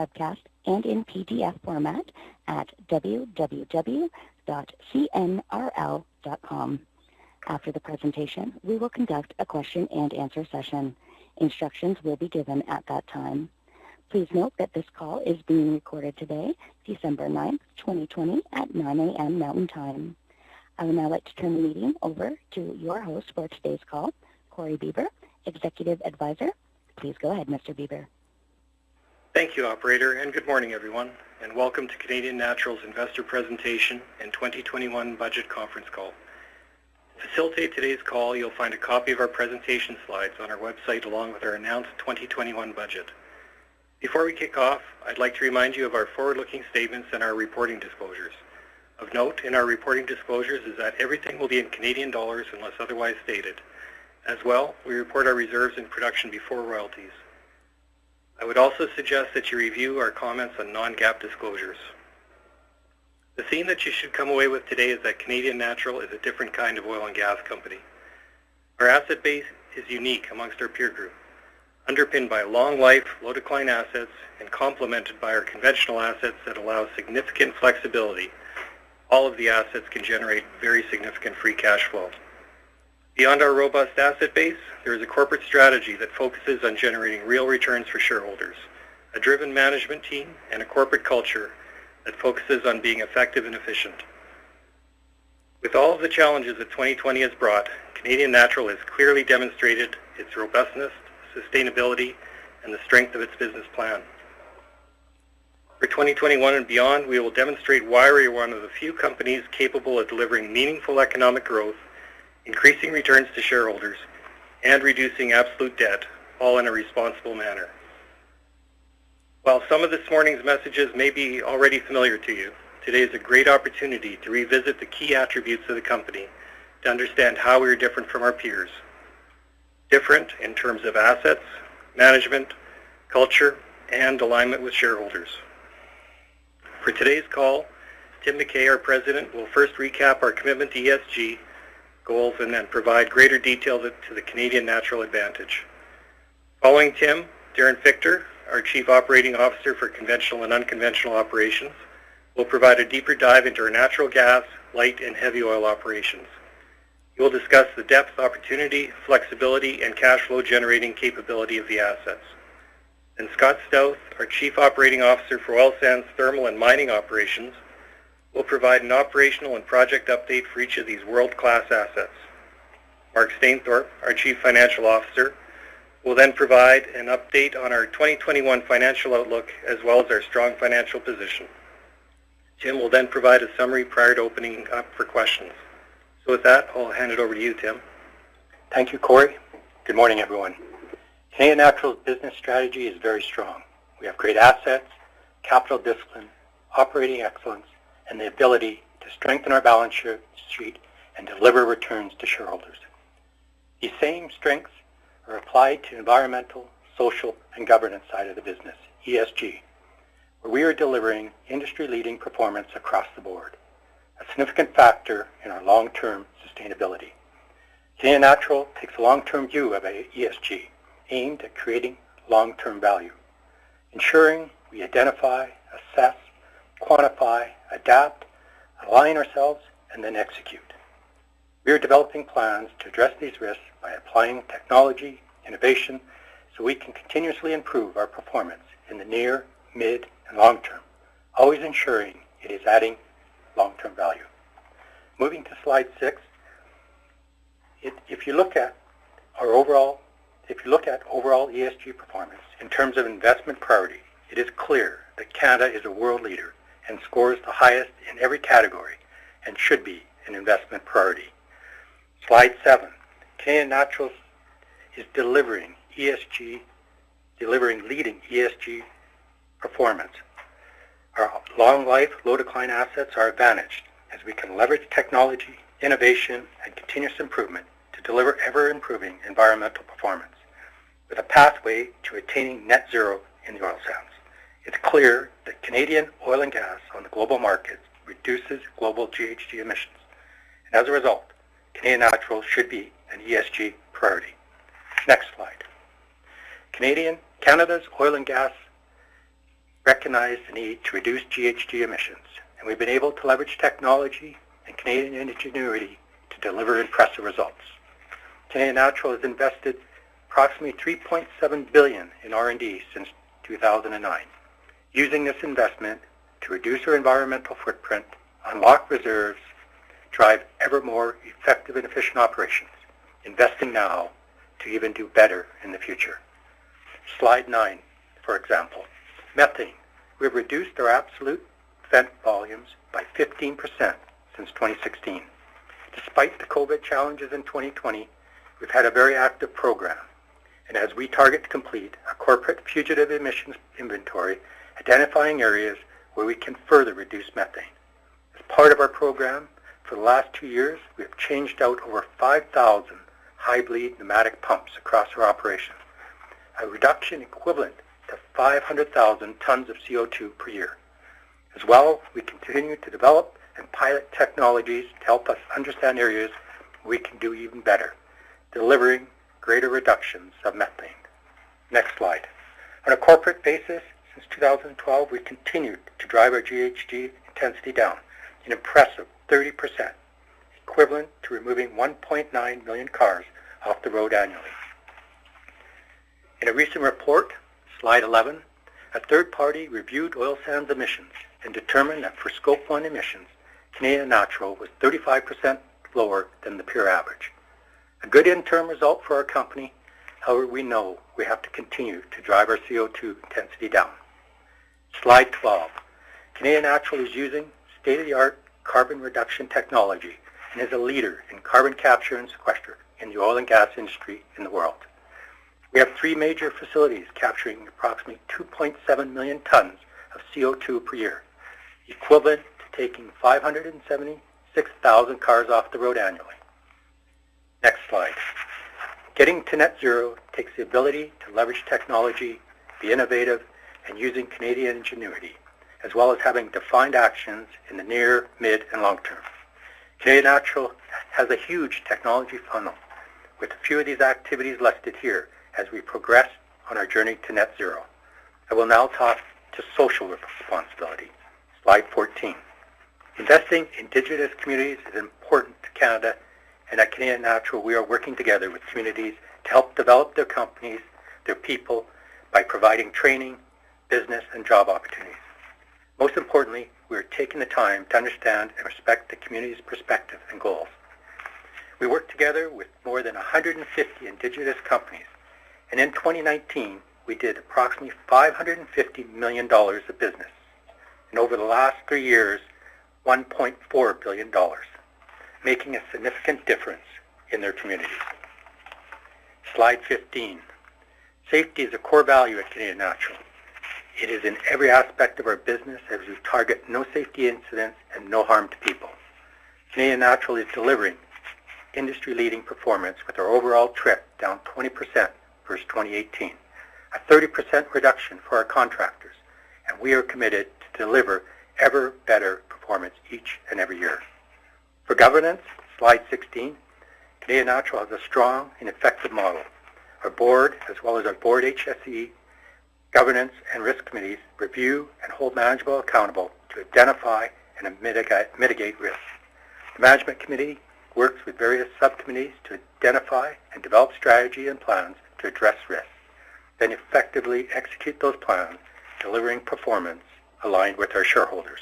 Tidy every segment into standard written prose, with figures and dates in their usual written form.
webcast and in PDF format at www.cnrl.com. After the presentation, we will conduct a question and answer session. Instructions will be given at that time. Please note that this call is being recorded today, December 9th, 2020 at 9 a.m. Mountain Time. I would now like to turn the meeting over to your host for today's call, Corey Bieber, Executive Advisor. Please go ahead, Mr. Bieber. Thank you, Operator, and good morning, everyone, and welcome to Canadian Natural's Investor Presentation and 2021 Budget Conference Call. To facilitate today's call, you'll find a copy of our presentation slides on our website along with our announced 2021 budget. Before we kick off, I'd like to remind you of our forward-looking statements and our reporting disclosures. Of note in our reporting disclosures is that everything will be in Canadian dollars unless otherwise stated. As well, we report our reserves in production before royalties. I would also suggest that you review our comments on non-GAAP disclosures. The theme that you should come away with today is that Canadian Natural is a different kind of oil and gas company. Our asset base is unique amongst our peer group, underpinned by long-life, low-decline assets and complemented by our conventional assets that allow significant flexibility. All of the assets can generate very significant free cash flow. Beyond our robust asset base, there is a corporate strategy that focuses on generating real returns for shareholders, a driven management team, and a corporate culture that focuses on being effective and efficient. With all of the challenges that 2020 has brought, Canadian Natural has clearly demonstrated its robustness, sustainability, and the strength of its business plan. For 2021 and beyond, we will demonstrate why we are one of the few companies capable of delivering meaningful economic growth, increasing returns to shareholders, and reducing absolute debt, all in a responsible manner. While some of this morning's messages may be already familiar to you, today is a great opportunity to revisit the key attributes of the company to understand how we are different from our peers. Different in terms of assets, management, culture, and alignment with shareholders. For today's call, Tim McKay, our President, will first recap our commitment to ESG goals and then provide greater detail to the Canadian Natural advantage. Following Tim, Darren Fichter, our Chief Operating Officer for Conventional and Unconventional Operations, will provide a deeper dive into our natural gas, light, and heavy oil operations. He will discuss the depth, opportunity, flexibility, and cash flow generating capability of the assets. And Scott Stouth, our Chief Operating Officer for Oil Sands, Thermal, and Mining Operations, will provide an operational and project update for each of these world-class assets. Mark Stainthorpe, our Chief Financial Officer, will then provide an update on our 2021 financial outlook as well as our strong financial position. Tim will then provide a summary prior to opening up for questions. So with that, I'll hand it over to you, Tim. Thank you, Corey. Good morning, everyone. Canadian Natural's business strategy is very strong. We have great assets, capital discipline, operating excellence, and the ability to strengthen our balance sheet and deliver returns to shareholders. These same strengths are applied to environmental, social, and governance side of the business, ESG, where we are delivering industry-leading performance across the board, a significant factor in our long-term sustainability. Canadian Natural takes a long-term view of ESG, aimed at creating long-term value, ensuring we identify, assess, quantify, adapt, align ourselves, and then execute. We are developing plans to address these risks by applying technology, innovation, so we can continuously improve our performance in the near, mid, and long term, always ensuring it is adding long-term value. Moving to slide 6, if you look at overall ESG performance in terms of investment priority, it is clear that Canada is a world leader and scores the highest in every category and should be an investment priority. Slide 7. Canadian Natural is delivering leading ESG performance. Our long life, low decline assets are advantaged as we can leverage technology, innovation, and continuous improvement to deliver ever-improving environmental performance with a pathway to attaining net zero in the oil sands. It's clear that Canadian oil and gas on the global market reduces global GHG emissions. And as a result, Canadian Natural should be an ESG priority. Next slide. Canada's oil and gas recognize the need to reduce GHG emissions, and we've been able to leverage technology and Canadian ingenuity to deliver impressive results. Canadian Natural has invested approximately $3.7 billion in R&D since 2009, using this investment to reduce our environmental footprint, unlock reserves, drive ever more effective and efficient operations, investing now to even do better in the future. Slide 9, for example. Methane. We've reduced our absolute vent volumes by 15% since 2016. Despite the COVID challenges in 2020, we've had a very active program. And as we target to complete a corporate fugitive emissions inventory, identifying areas where we can further reduce methane. As part of our program, for the last 2 years, we have changed out over 5,000 high-bleed pneumatic pumps across our operations, a reduction equivalent to 500,000 tons of CO2 per year. As well, we continue to develop and pilot technologies to help us understand areas we can do even better, delivering greater reductions of methane. Next slide. On a corporate basis, since 2012, we continued to drive our GHG intensity down an impressive 30%, equivalent to removing 1.9 million cars off the road annually. In a recent report, slide 11, a third party reviewed oil sands emissions and determined that for Scope 1 emissions, Canadian Natural was 35% lower than the peer average. A good interim result for our company. However, we know we have to continue to drive our CO2 intensity down. Slide 12. Canadian Natural is using state-of-the-art carbon reduction technology and is a leader in carbon capture and sequester in the oil and gas industry in the world. We have 3 major facilities capturing approximately 2.7 million tons of CO2 per year, equivalent to taking 576,000 cars off the road annually. Next slide. Getting to net zero takes the ability to leverage technology, be innovative, and using Canadian ingenuity, as well as having defined actions in the near, mid, and long term. Canadian Natural has a huge technology funnel, with a few of these activities listed here as we progress on our journey to net zero. I will now talk to social responsibility. Slide 14. Investing in Indigenous communities is important to Canada, and at Canadian Natural we are working together with communities to help develop their companies, their people, by providing training, business, and job opportunities. Most importantly, we are taking the time to understand and respect the community's perspective and goals. We work together with more than 150 Indigenous companies, and in 2019, we did approximately $550 million of business, and over the last 3 years, $1.4 billion, making a significant difference in their communities. Slide 15. Safety is a core value at Canadian Natural. It is in every aspect of our business as we target no safety incidents and no harm to people. Canadian Natural is delivering industry-leading performance with our overall trip down 20% versus 2018, a 30% reduction for our contractors, and we are committed to deliver ever better performance each and every year. For governance, slide 16, Canadian Natural has a strong and effective model. Our board, as well as our board HSE, governance and risk committees review and hold management accountable to identify and mitigate risk. The management committee works with various subcommittees to identify and develop strategy and plans to address risk, then effectively execute those plans, delivering performance aligned with our shareholders.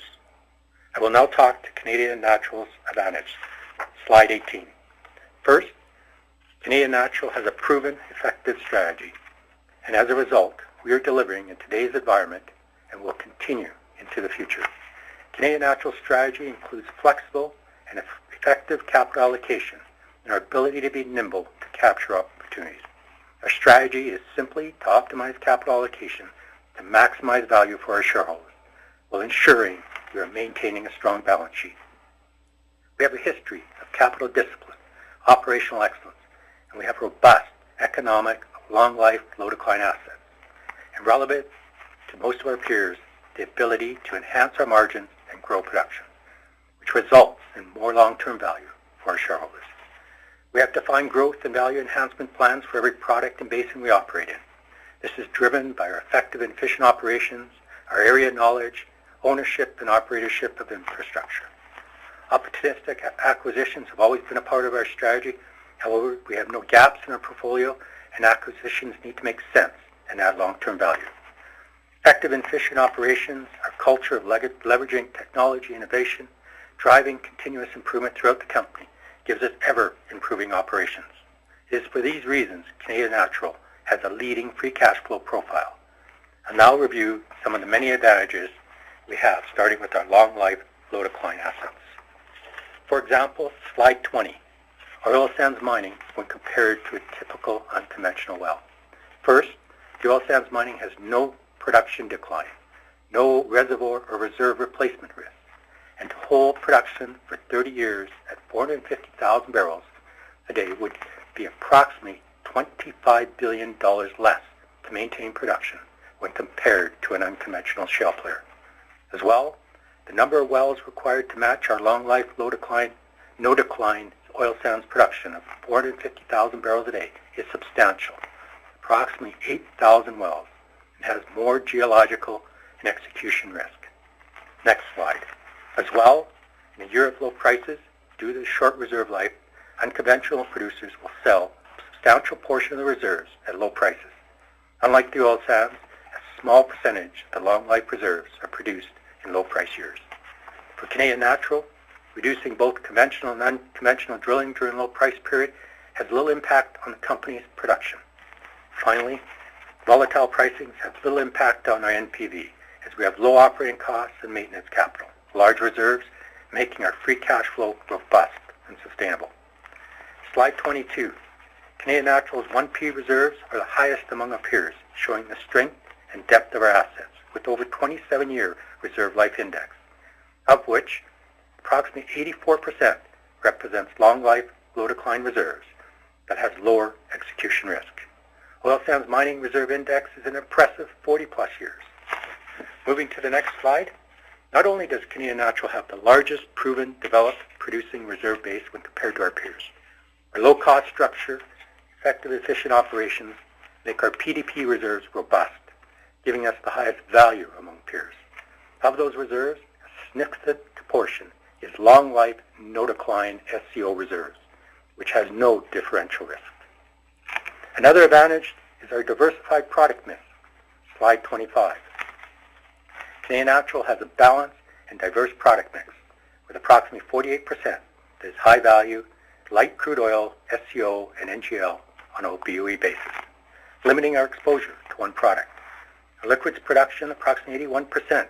I will now talk to Canadian Natural's advantage. Slide 18. First, Canadian Natural has a proven effective strategy, and as a result, we are delivering in today's environment and will continue into the future. Canadian Natural's strategy includes flexible and effective capital allocation and our ability to be nimble to capture opportunities. Our strategy is simply to optimize capital allocation to maximize value for our shareholders while ensuring we are maintaining a strong balance sheet. We have a history of capital discipline, operational excellence, and we have robust, economic, long-life, low-decline assets. And relevant to most of our peers, the ability to enhance our margins and grow production, which results in more long-term value for our shareholders. We have defined growth and value enhancement plans for every product and basin we operate in. This is driven by our effective and efficient operations, our area knowledge, ownership and operatorship of infrastructure. Opportunistic acquisitions have always been a part of our strategy. However, we have no gaps in our portfolio, and acquisitions need to make sense and add long-term value. Effective and efficient operations, our culture of leveraging technology innovation, driving continuous improvement throughout the company, gives us ever-improving operations. It is for these reasons Canadian Natural has a leading free cash flow profile. I'll now review some of the many advantages we have, starting with our long-life, low-decline assets. For example, slide 20, our oil sands mining when compared to a typical unconventional well. First, the oil sands mining has no production decline, no reservoir or reserve replacement risk, and to hold production for 30 years at 450,000 barrels a day would be approximately $25 billion less to maintain production when compared to an unconventional shale player. As well, the number of wells required to match our long-life, low-decline, no-decline oil sands production of 450,000 barrels a day is substantial, approximately 8,000 wells, and has more geological and execution risk. Next slide. As well, in a year of low prices, due to the short reserve life, unconventional producers will sell a substantial portion of the reserves at low prices. Unlike the oil sands, a small percentage of the long-life reserves are produced in low-price years. For Canadian Natural, reducing both conventional and unconventional drilling during a low-price period has little impact on the company's production. Finally, volatile pricings have little impact on our NPV, as we have low operating costs and maintenance capital, large reserves, making our free cash flow robust and sustainable. Slide 22. Canadian Natural's 1P reserves are the highest among our peers, showing the strength and depth of our assets, with over 27-year reserve life index, of which approximately 84% represents long-life, low-decline reserves that has lower execution risk. Oil sands mining reserve index is an impressive 40-plus years. Moving to the next slide, not only does Canadian Natural have the largest proven developed producing reserve base when compared to our peers, our low-cost structure, effective, efficient operations make our PDP reserves robust, giving us the highest value among peers. Of those reserves, a significant portion is long-life, no-decline SCO reserves, which has no differential risk. Another advantage is our diversified product mix. Slide 25. Canadian Natural has a balanced and diverse product mix, with approximately 48% that is high-value, light crude oil, SCO, and NGL on a BOE basis, limiting our exposure to one product. Our liquids production, approximately 81%,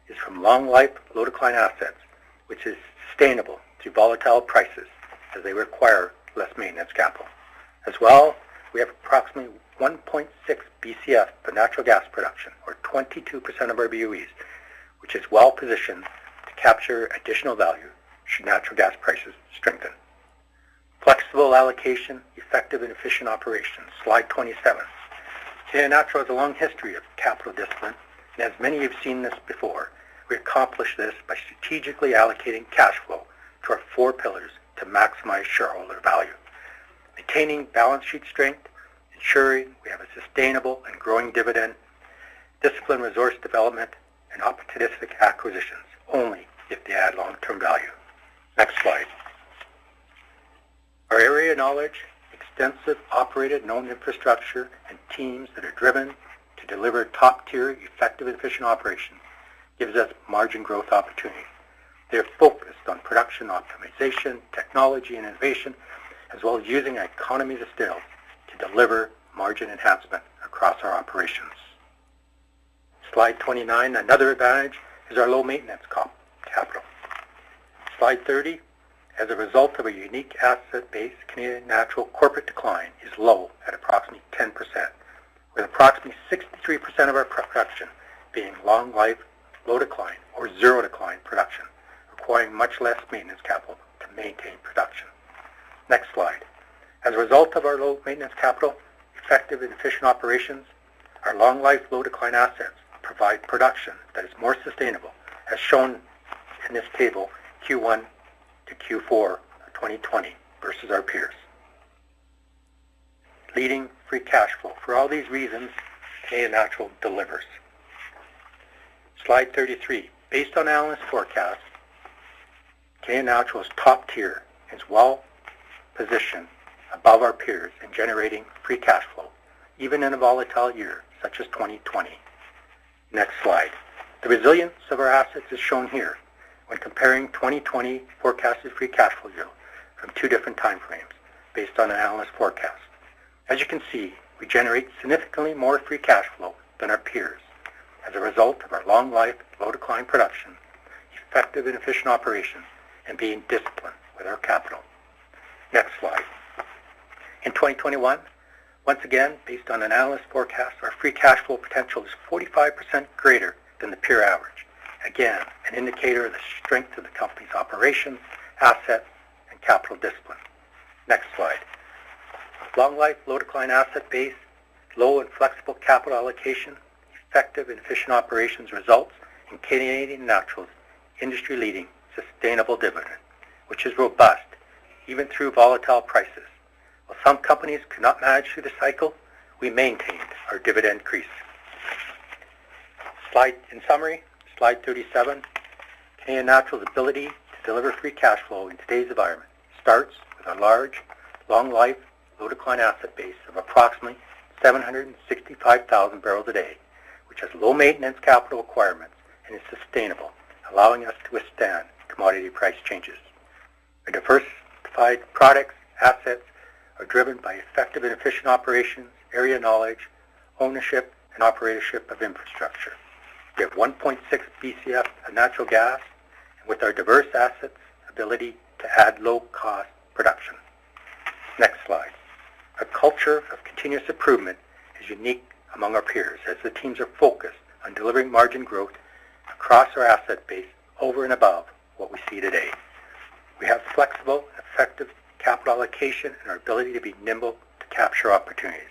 is from long-life, low-decline assets, which is sustainable through volatile prices as they require less maintenance capital. As well, we have approximately 1.6 BCF of natural gas production, or 22% of our BOEs, which is well positioned to capture additional value should natural gas prices strengthen. Flexible allocation, effective and efficient operations. Slide 27. Canadian Natural has a long history of capital discipline, and as many have seen this before, we accomplish this by strategically allocating cash flow to our four pillars to maximize shareholder value. Maintaining balance sheet strength, ensuring we have a sustainable and growing dividend, disciplined resource development, and opportunistic acquisitions, only if they add long-term value. Next slide. Our area knowledge, extensive operated and owned infrastructure, and teams that are driven to deliver top-tier, effective and efficient operations gives us margin growth opportunities. They are focused on production optimization, technology and innovation, as well as using economies of scale to deliver margin enhancement across our operations. Slide 29, another advantage is our low maintenance capital. Slide 30, as a result of a unique asset base, Canadian Natural corporate decline is low at approximately 10%, with approximately 63% of our production being long life, low decline, or zero decline production, requiring much less maintenance capital to maintain production. Next slide. As a result of our low maintenance capital, effective and efficient operations, our long life, low decline assets provide production that is more sustainable, as shown in this table, Q1 to Q4 of 2020 versus our peers. Leading free cash flow. For all these reasons, Canadian Natural delivers. Slide 33. Based on analyst forecasts, Canadian Natural is top tier and is well positioned above our peers in generating free cash flow, even in a volatile year such as 2020. Next slide. The resilience of our assets is shown here when comparing 2020 forecasted free cash flow yield from two different time frames based on an analyst forecast. As you can see, we generate significantly more free cash flow than our peers as a result of our long life, low decline production, effective and efficient operations, and being disciplined with our capital. Next slide. In 2021, once again, based on an analyst forecast, our free cash flow potential is 45% greater than the peer average. Again, an indicator of the strength of the company's operations, assets, and capital discipline. Next slide. Long life, low decline asset base, low and flexible capital allocation, effective and efficient operations results in Canadian Natural's industry-leading sustainable dividend, which is robust even through volatile prices. While some companies could not manage through the cycle, we maintained our dividend increase. In summary, slide 37, Canadian Natural's ability to deliver free cash flow in today's environment starts with a large, long-life, low-decline asset base of approximately 765,000 barrels a day, which has low maintenance capital requirements and is sustainable, allowing us to withstand commodity price changes. Our diversified products, assets are driven by effective and efficient operations, area knowledge, ownership, and operatorship of infrastructure. We have 1.6 BCF of natural gas, and with our diverse assets, ability to add low-cost production. Next slide. Our culture of continuous improvement is unique among our peers as the teams are focused on delivering margin growth across our asset base over and above what we see today. We have flexible, effective capital allocation and our ability to be nimble to capture opportunities.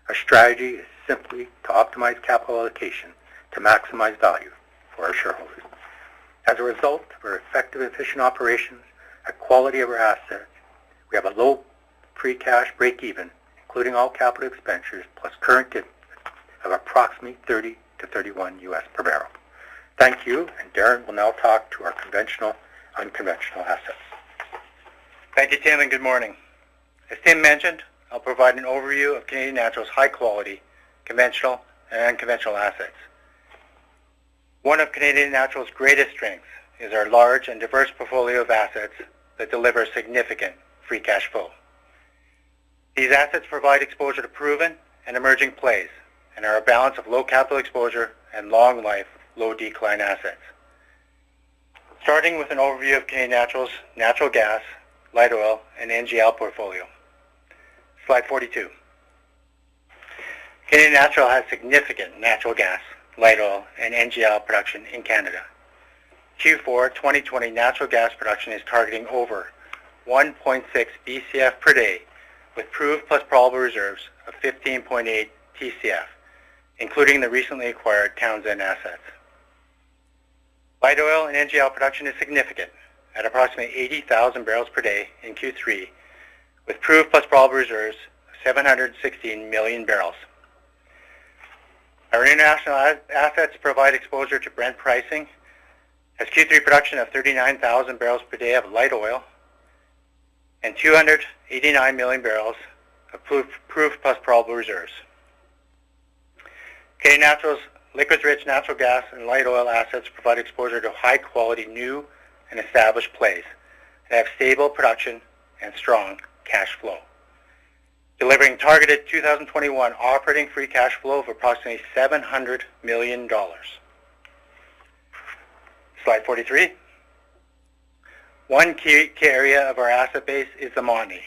Our strategy is simply to optimize capital allocation to maximize value for our shareholders. As a result of our effective and efficient operations, our quality of our assets, we have a low free cash break-even, including all capital expenditures plus current dividends of approximately 30 to 31 US per barrel. Thank you, and Darren will now talk to our conventional, unconventional assets. Thank you, Tim, and good morning. As Tim mentioned, I'll provide an overview of Canadian Natural's high-quality, conventional and unconventional assets. One of Canadian Natural's greatest strengths is our large and diverse portfolio of assets that deliver significant free cash flow. These assets provide exposure to proven and emerging plays and are a balance of low capital exposure and long life, low decline assets. Starting with an overview of Canadian Natural's natural gas, light oil, and NGL portfolio. Slide 42. Canadian Natural has significant natural gas, light oil, and NGL production in Canada. Q4 2020 natural gas production is targeting over 1.6 BCF per day with proved plus probable reserves of 15.8 TCF, including the recently acquired Townsend assets. Light oil and NGL production is significant at approximately 80,000 barrels per day in Q3 with proved plus probable reserves of 716 million barrels. Our international assets provide exposure to Brent pricing, has Q3 production of 39,000 barrels per day of light oil and 289 million barrels of proved plus probable reserves. Canadian Natural's liquids-rich natural gas and light oil assets provide exposure to high-quality new and established plays that have stable production and strong cash flow, delivering targeted 2021 operating free cash flow of approximately $700 million. Slide 43. One key area of our asset base is the Montney,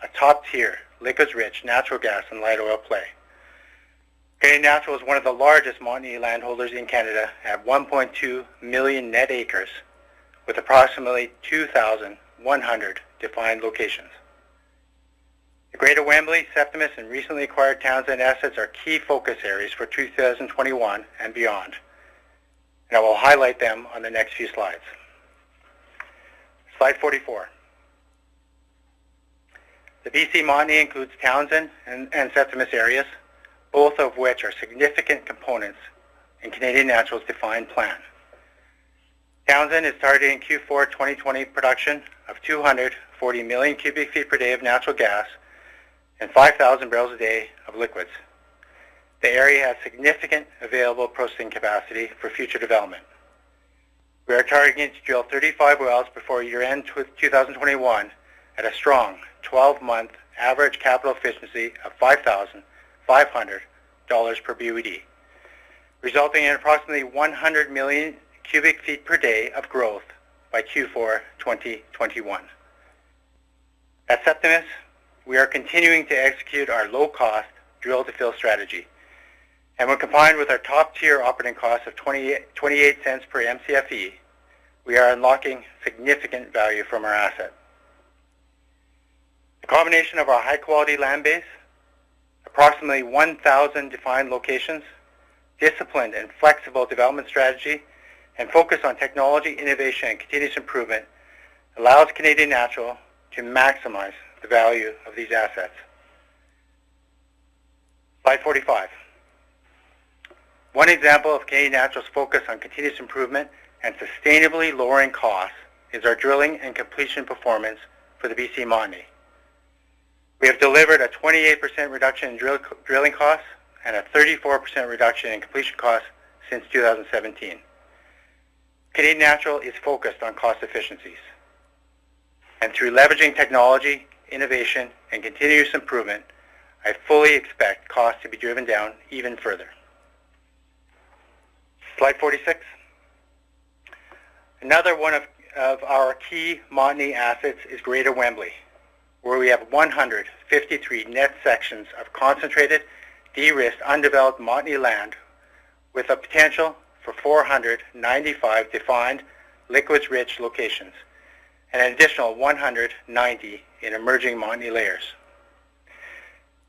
a top-tier, liquids-rich natural gas and light oil play. Canadian Natural is one of the largest Montney landholders in Canada at 1.2 million net acres with approximately 2,100 defined locations. The Greater Wembley, Septimus, and recently acquired Townsend assets are key focus areas for 2021 and beyond, and I will highlight them on the next few slides. Slide 44. The BC Montney includes Townsend and Septimus areas, both of which are significant components in Canadian Natural's defined plan. Townsend is targeting Q4 2020 production of 240 million cubic feet per day of natural gas and 5,000 barrels a day of liquids. The area has significant available processing capacity for future development. We are targeting to drill 35 wells before year-end 2021 at a strong 12-month average capital efficiency of $5,500 per BOED, resulting in approximately 100 million cubic feet per day of growth by Q4 2021. At Septimus, we are continuing to execute our low-cost drill-to-fill strategy, and when combined with our top-tier operating costs of 28 cents per MCFE, we are unlocking significant value from our asset. The combination of our high-quality land base, approximately 1,000 defined locations, disciplined and flexible development strategy, and focus on technology, innovation, and continuous improvement allows Canadian Natural to maximize the value of these assets. Slide 45. One example of Canadian Natural's focus on continuous improvement and sustainably lowering costs is our drilling and completion performance for the BC Montney. We have delivered a 28% reduction in drilling costs and a 34% reduction in completion costs since 2017. Canadian Natural is focused on cost efficiencies. And through leveraging technology, innovation, and continuous improvement, I fully expect costs to be driven down even further. Slide 46. Another one of our key Montney assets is Greater Wembley, where we have 153 net sections of concentrated, de-risked, undeveloped Montney land with a potential for 495 defined liquids-rich locations and an additional 190 in emerging Montney layers.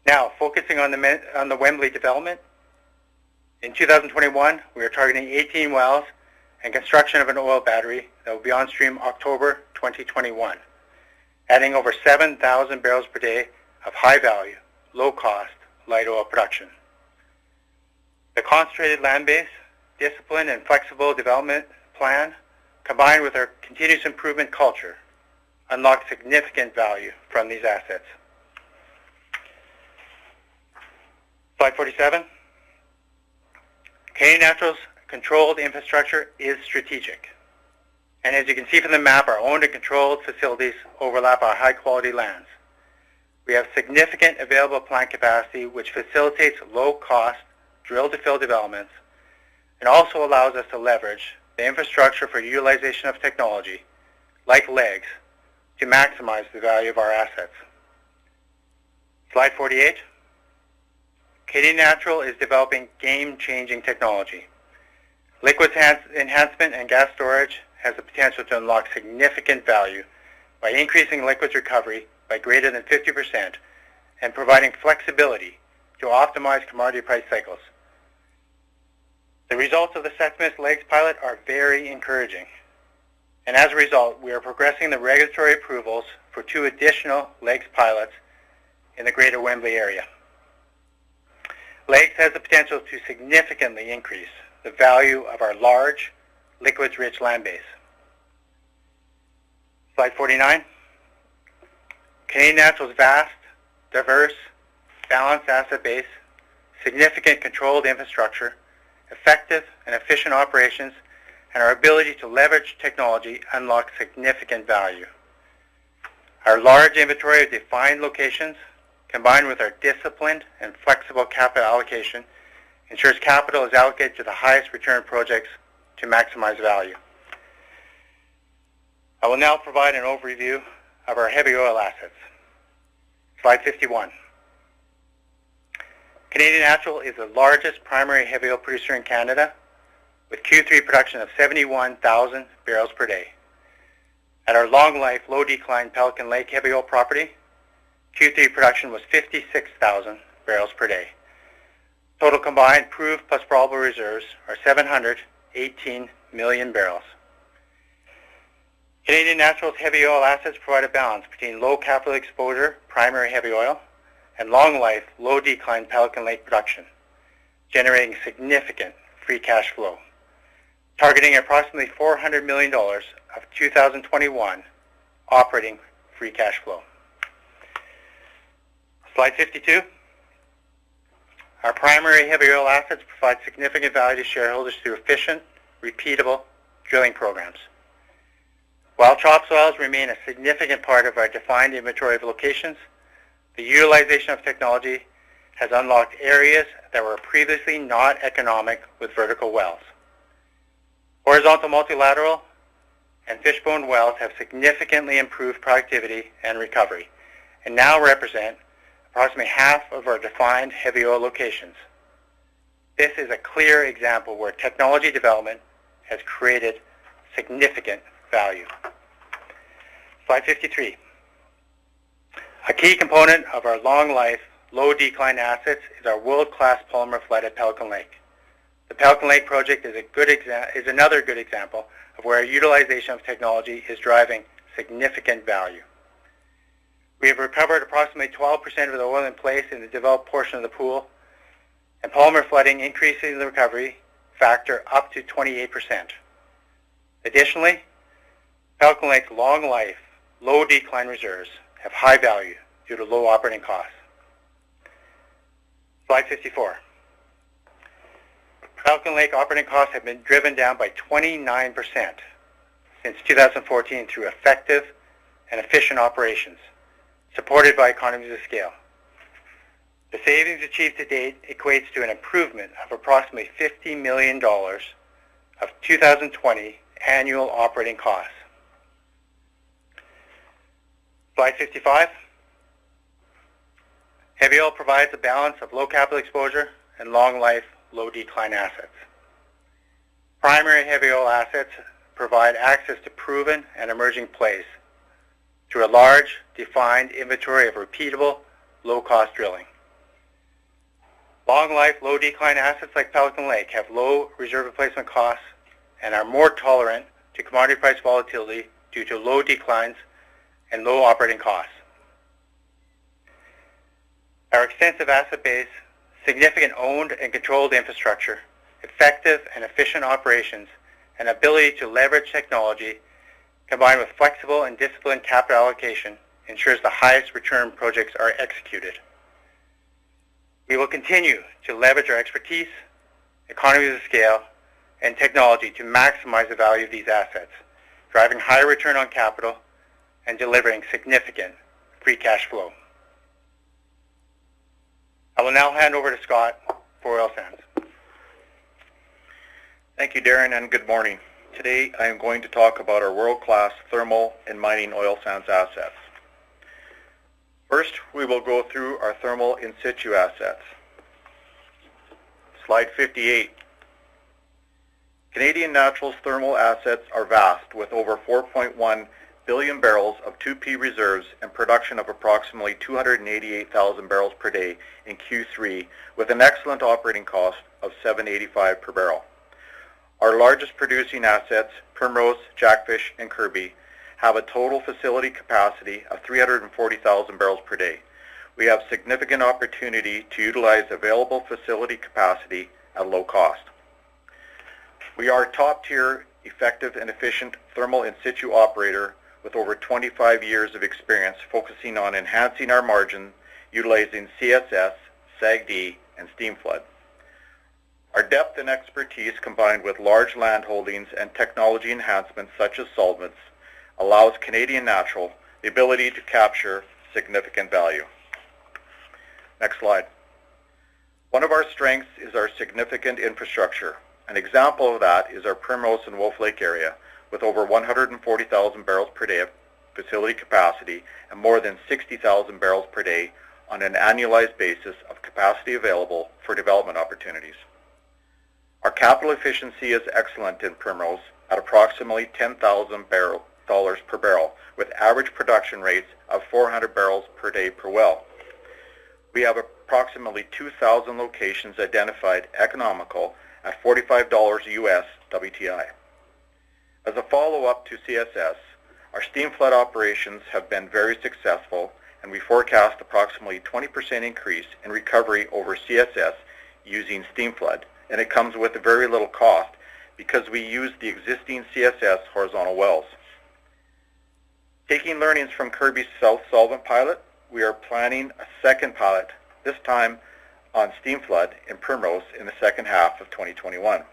Now, focusing on the Wembley development, in 2021, we are targeting 18 wells and construction of an oil battery that will be on stream October 2021, adding over 7,000 barrels per day of high-value, low-cost, light oil production. The concentrated land base, disciplined and flexible development plan, combined with our continuous improvement culture, unlock significant value from these assets. Slide 47. Canadian Natural's controlled infrastructure is strategic. And as you can see from the map, our owned and controlled facilities overlap our high-quality lands. We have significant available plant capacity which facilitates low-cost drill-to-fill developments and also allows us to leverage the infrastructure for utilization of technology, like legs, to maximize the value of our assets. Slide 48. Canadian Natural is developing game-changing technology. Liquids enhancement and gas storage has the potential to unlock significant value by increasing liquids recovery by greater than 50% and providing flexibility to optimize commodity price cycles. The results of the Septimus Legs pilot are very encouraging. And as a result, we are progressing the regulatory approvals for 2 additional Legs pilots in the Greater Wembley area. Legs has the potential to significantly increase the value of our large, liquids-rich land base. Slide 49. Canadian Natural's vast, diverse, balanced asset base, significant controlled infrastructure, effective and efficient operations, and our ability to leverage technology unlock significant value. Our large inventory of defined locations, combined with our disciplined and flexible capital allocation, ensures capital is allocated to the highest return projects to maximize value. I will now provide an overview of our heavy oil assets. Slide 51. Canadian Natural is the largest primary heavy oil producer in Canada, with Q3 production of 71,000 barrels per day. At our long-life, low-decline Pelican Lake heavy oil property, Q3 production was 56,000 barrels per day. Total combined proved plus probable reserves are 718 million barrels. Canadian Natural's heavy oil assets provide a balance between low capital exposure, primary heavy oil, and long-life, low-decline Pelican Lake production, generating significant free cash flow, targeting approximately $400 million of 2021 operating free cash flow. Slide 52. Our primary heavy oil assets provide significant value to shareholders through efficient, repeatable drilling programs. While CHOPS oils remain a significant part of our defined inventory of locations, the utilization of technology has unlocked areas that were previously not economic with vertical wells. Horizontal multilateral and fishbone wells have significantly improved productivity and recovery and now represent approximately half of our defined heavy oil locations. This is a clear example where technology development has created significant value. Slide 53. A key component of our long-life, low-decline assets is our world-class polymer flood at Pelican Lake. The Pelican Lake project is another good example of where utilization of technology is driving significant value. We have recovered approximately 12% of the oil in place in the developed portion of the pool, and polymer flooding increasing the recovery factor up to 28%. Additionally, Pelican Lake's long-life, low-decline reserves have high value due to low operating costs. Slide 54. Pelican Lake operating costs have been driven down by 29% since 2014 through effective and efficient operations, supported by economies of scale. The savings achieved to date equates to an improvement of approximately $50 million of 2020 annual operating costs. Slide 55. Heavy oil provides a balance of low capital exposure and long life, low decline assets. Primary heavy oil assets provide access to proven and emerging plays through a large, defined inventory of repeatable, low-cost drilling. Long-life, low-decline assets like Pelican Lake have low reserve replacement costs and are more tolerant to commodity price volatility due to low declines and low operating costs. Our extensive asset base, significant owned and controlled infrastructure, effective and efficient operations, and ability to leverage technology combined with flexible and disciplined capital allocation ensures the highest return projects are executed. We will continue to leverage our expertise, economies of scale, and technology to maximize the value of these assets, driving higher return on capital and delivering significant free cash flow. I will now hand over to Scott for oil sands. Thank you, Darren, and good morning. Today I am going to talk about our world-class thermal and mining oil sands assets. First, we will go through our thermal in situ assets. Slide 58. Canadian Natural's thermal assets are vast, with over 4.1 billion barrels of 2P reserves and production of approximately 288,000 barrels per day in Q3, with an excellent operating cost of $7.85 per barrel. Our largest producing assets, Primrose, Jackfish, and Kirby, have a total facility capacity of 340,000 barrels per day. We have significant opportunity to utilize available facility capacity at low cost. We are a top-tier, effective and efficient thermal in situ operator with over 25 years of experience focusing on enhancing our margin utilizing CSS, SAGD, and steam flood. Our depth and expertise combined with large land holdings and technology enhancements such as solvents allows Canadian Natural the ability to capture significant value. Next slide. One of our strengths is our significant infrastructure. An example of that is our Primrose and Wolf Lake area with over 140,000 barrels per day of facility capacity and more than 60,000 barrels per day on an annualized basis of capacity available for development opportunities. Our capital efficiency is excellent in Primrose at approximately $10,000 per barrel with average production rates of 400 barrels per day per well. We have approximately 2,000 locations identified economical at $45 US WTI. As a follow-up to CSS, our steam flood operations have been very successful and we forecast approximately 20% increase in recovery over CSS using steam flood and it comes with very little cost because we use the existing CSS horizontal wells. Taking learnings from Kirby's South Solvent pilot, we are planning a second pilot, this time on steam flood in Primrose in the second half of 2021.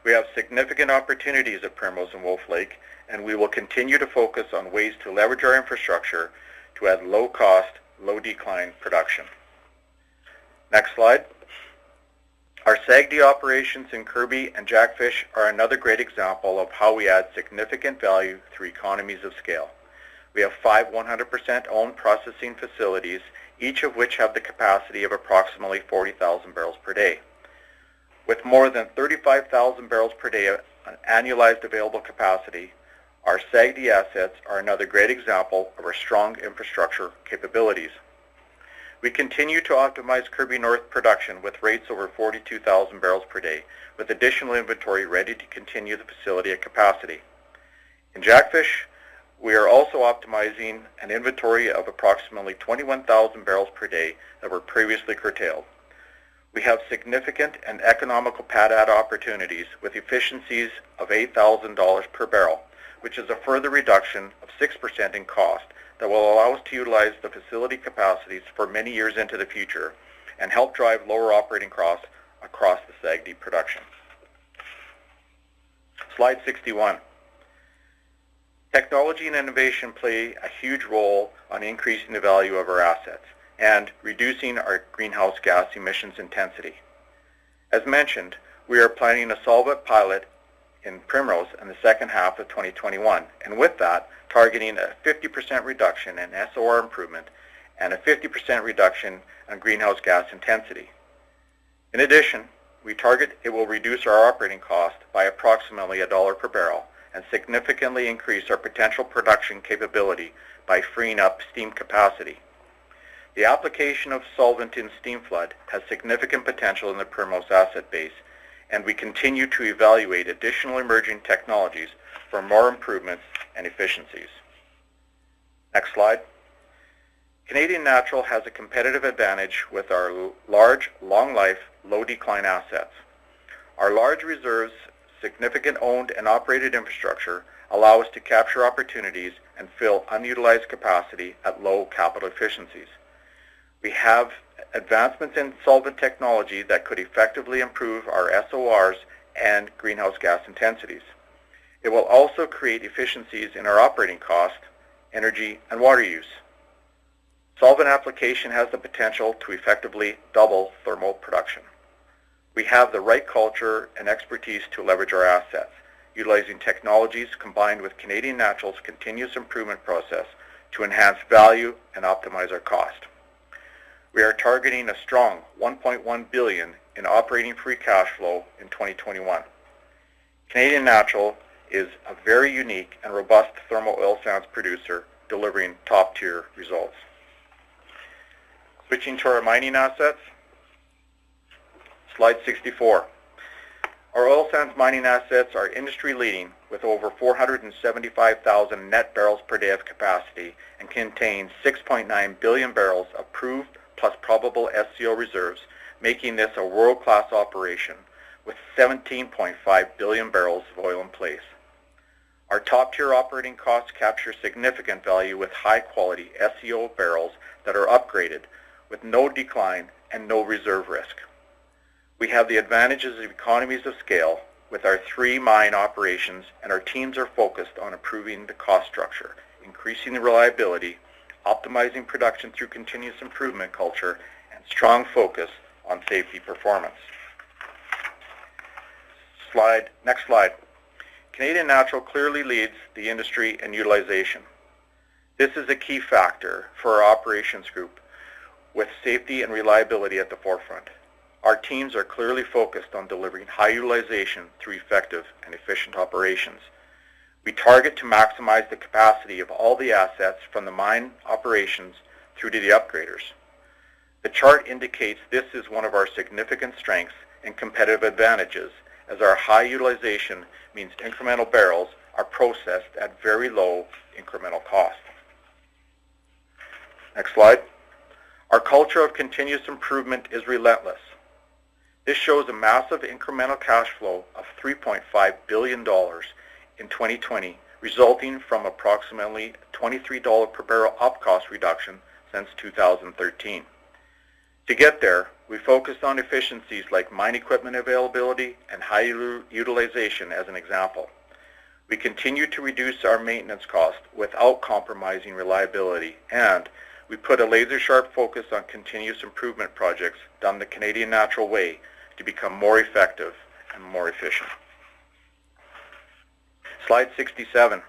We have significant opportunities at Primrose and Wolf Lake, and we will continue to focus on ways to leverage our infrastructure to add low-cost, low-decline production. Next slide. Our SAGD operations in Kirby and Jackfish are another great example of how we add significant value through economies of scale. We have 5 100% owned processing facilities, each of which have the capacity of approximately 40,000 barrels per day. With more than 35,000 barrels per day of annualized available capacity, our SAGD assets are another great example of our strong infrastructure capabilities. We continue to optimize Kirby North production with rates over 42,000 barrels per day, with additional inventory ready to continue the facility at capacity. In Jackfish, we are also optimizing an inventory of approximately 21,000 barrels per day that were previously curtailed. We have significant and economical pad add opportunities with efficiencies of $8,000 per barrel, which is a further reduction of 6% in cost that will allow us to utilize the facility capacities for many years into the future and help drive lower operating costs across the SAGD production. Slide 61. Technology and innovation play a huge role on increasing the value of our assets and reducing our greenhouse gas emissions intensity. As mentioned, we are planning a solvent pilot in Primrose in the second half of 2021, and with that, targeting a 50% reduction in SOR improvement and a 50% reduction in greenhouse gas intensity. In addition, we target it will reduce our operating cost by approximately $1 per barrel and significantly increase our potential production capability by freeing up steam capacity. The application of solvent in steam flood has significant potential in the Primrose asset base, and we continue to evaluate additional emerging technologies for more improvements and efficiencies. Next slide. Canadian Natural has a competitive advantage with our large, long-life, low-decline assets. Our large reserves, significant owned and operated infrastructure allow us to capture opportunities and fill unutilized capacity at low capital efficiencies. We have advancements in solvent technology that could effectively improve our SORs and greenhouse gas intensities. It will also create efficiencies in our operating cost, energy, and water use. Solvent application has the potential to effectively double thermal production. We have the right culture and expertise to leverage our assets, utilizing technologies combined with Canadian Natural's continuous improvement process to enhance value and optimize our cost. We are targeting a strong $1.1 billion in operating free cash flow in 2021. Canadian Natural is a very unique and robust thermal oil sands producer delivering top-tier results. Switching to our mining assets, slide 64. Our oil sands mining assets are industry-leading with over 475,000 net barrels per day of capacity and contain 6.9 billion barrels of proved plus probable SCO reserves, making this a world-class operation with 17.5 billion barrels of oil in place. Our top-tier operating costs capture significant value with high-quality SCO barrels that are upgraded with no decline and no reserve risk. We have the advantages of economies of scale with our 3 mine operations, and our teams are focused on improving the cost structure, increasing the reliability, optimizing production through continuous improvement culture, and strong focus on safety performance. Next slide. Canadian Natural clearly leads the industry in utilization. This is a key factor for our operations group with safety and reliability at the forefront. Our teams are clearly focused on delivering high utilization through effective and efficient operations. We target to maximize the capacity of all the assets from the mine operations through to the upgraders. The chart indicates this is one of our significant strengths and competitive advantages, as our high utilization means incremental barrels are processed at very low incremental cost. Next slide. Our culture of continuous improvement is relentless. This shows a massive incremental cash flow of $3.5 billion in 2020, resulting from approximately $23 per barrel op cost reduction since 2013. To get there, we focused on efficiencies like mine equipment availability and high utilization as an example. We continue to reduce our maintenance cost without compromising reliability, and we put a laser-sharp focus on continuous improvement projects done the Canadian Natural way to become more effective and more efficient. Slide 67.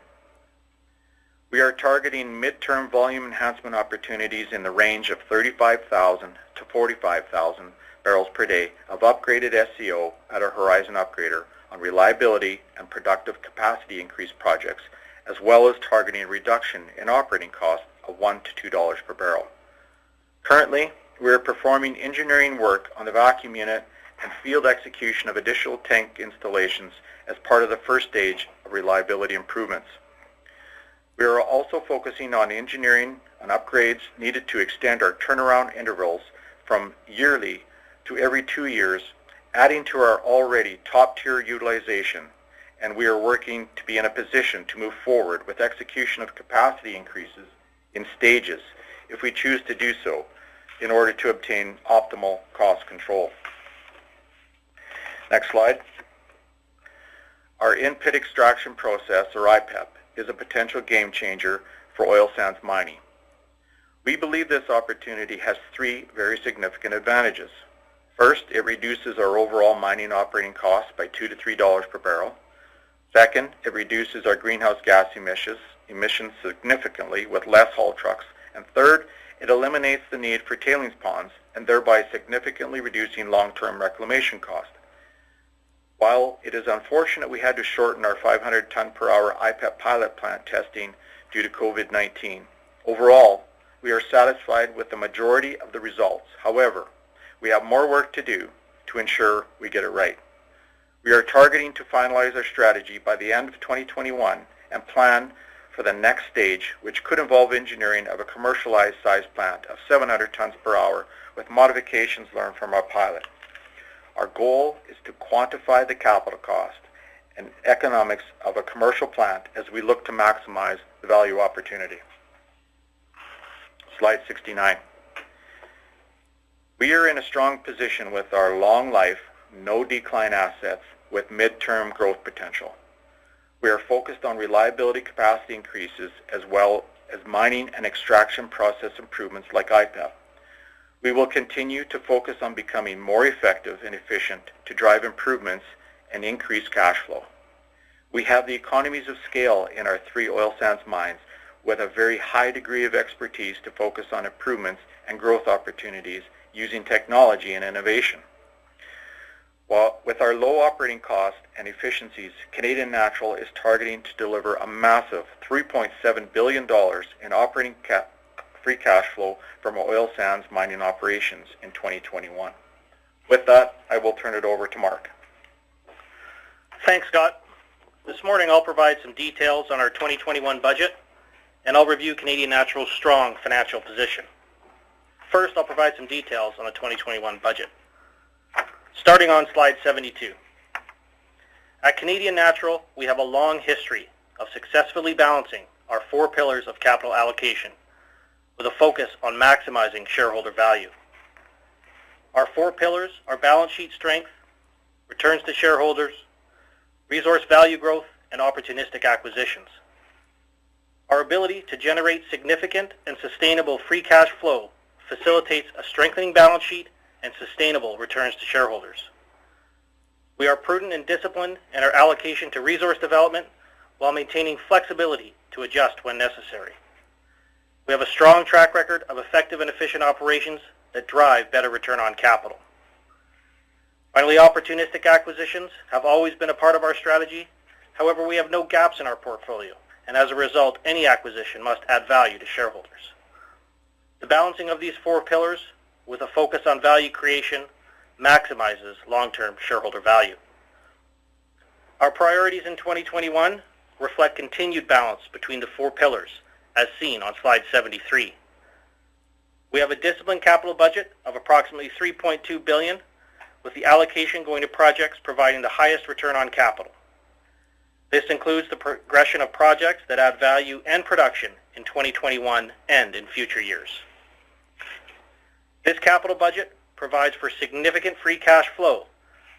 We are targeting midterm volume enhancement opportunities in the range of 35,000 to 45,000 barrels per day of upgraded SCO at our Horizon Upgrader on reliability and productive capacity increase projects, as well as targeting a reduction in operating costs of $1 to $2 per barrel. Currently, we are performing engineering work on the vacuum unit and field execution of additional tank installations as part of the first stage of reliability improvements. We are also focusing on engineering and upgrades needed to extend our turnaround intervals from yearly to every 2 years, adding to our already top-tier utilization, and we are working to be in a position to move forward with execution of capacity increases in stages if we choose to do so in order to obtain optimal cost control. Next slide. Our in-pit extraction process, or IPEP, is a potential game changer for oil sands mining. We believe this opportunity has 3 very significant advantages. First, it reduces our overall mining operating costs by $2 to $3 per barrel. Second, it reduces our greenhouse gas emissions significantly with less haul trucks. And third, it eliminates the need for tailings ponds and thereby significantly reducing long-term reclamation costs. While it is unfortunate we had to shorten our 500 ton per hour IPEP pilot plant testing due to COVID-19, overall, we are satisfied with the majority of the results. However, we have more work to do to ensure we get it right. We are targeting to finalize our strategy by the end of 2021 and plan for the next stage, which could involve engineering of a commercialized size plant of 700 tons per hour with modifications learned from our pilot. Our goal is to quantify the capital cost and economics of a commercial plant as we look to maximize the value opportunity. Slide 69. We are in a strong position with our long life, no decline assets with midterm growth potential. We are focused on reliability capacity increases as well as mining and extraction process improvements like IPEP. We will continue to focus on becoming more effective and efficient to drive improvements and increase cash flow. We have the economies of scale in our 3 oil sands mines with a very high degree of expertise to focus on improvements and growth opportunities using technology and innovation. While with our low operating costs and efficiencies, Canadian Natural is targeting to deliver a massive $3.7 billion in operating free cash flow from our oil sands mining operations in 2021. With that, I will turn it over to Mark. Thanks, Scott. This morning I'll provide some details on our 2021 budget, and I'll review Canadian Natural's strong financial position. First, I'll provide some details on the 2021 budget. Starting on slide 72. At Canadian Natural, we have a long history of successfully balancing our 4 pillars of capital allocation with a focus on maximizing shareholder value. Our 4 pillars are balance sheet strength, returns to shareholders, resource value growth, and opportunistic acquisitions. Our ability to generate significant and sustainable free cash flow facilitates a strengthening balance sheet and sustainable returns to shareholders. We are prudent and disciplined in our allocation to resource development while maintaining flexibility to adjust when necessary. We have a strong track record of effective and efficient operations that drive better return on capital. Finally, opportunistic acquisitions have always been a part of our strategy. However, we have no gaps in our portfolio, and as a result, any acquisition must add value to shareholders. The balancing of these 4 pillars with a focus on value creation maximizes long-term shareholder value. Our priorities in 2021 reflect continued balance between the 4 pillars, as seen on slide 73. We have a disciplined capital budget of approximately $3.2 billion, with the allocation going to projects providing the highest return on capital. This includes the progression of projects that add value and production in 2021 and in future years. This capital budget provides for significant free cash flow,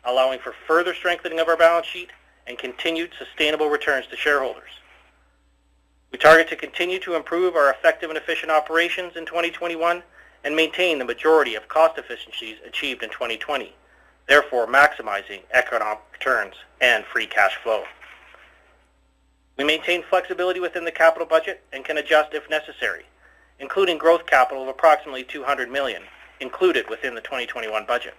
allowing for further strengthening of our balance sheet and continued sustainable returns to shareholders. We target to continue to improve our effective and efficient operations in 2021 and maintain the majority of cost efficiencies achieved in 2020, therefore maximizing economic returns and free cash flow. We maintain flexibility within the capital budget and can adjust if necessary, including growth capital of approximately $200 million included within the 2021 budget.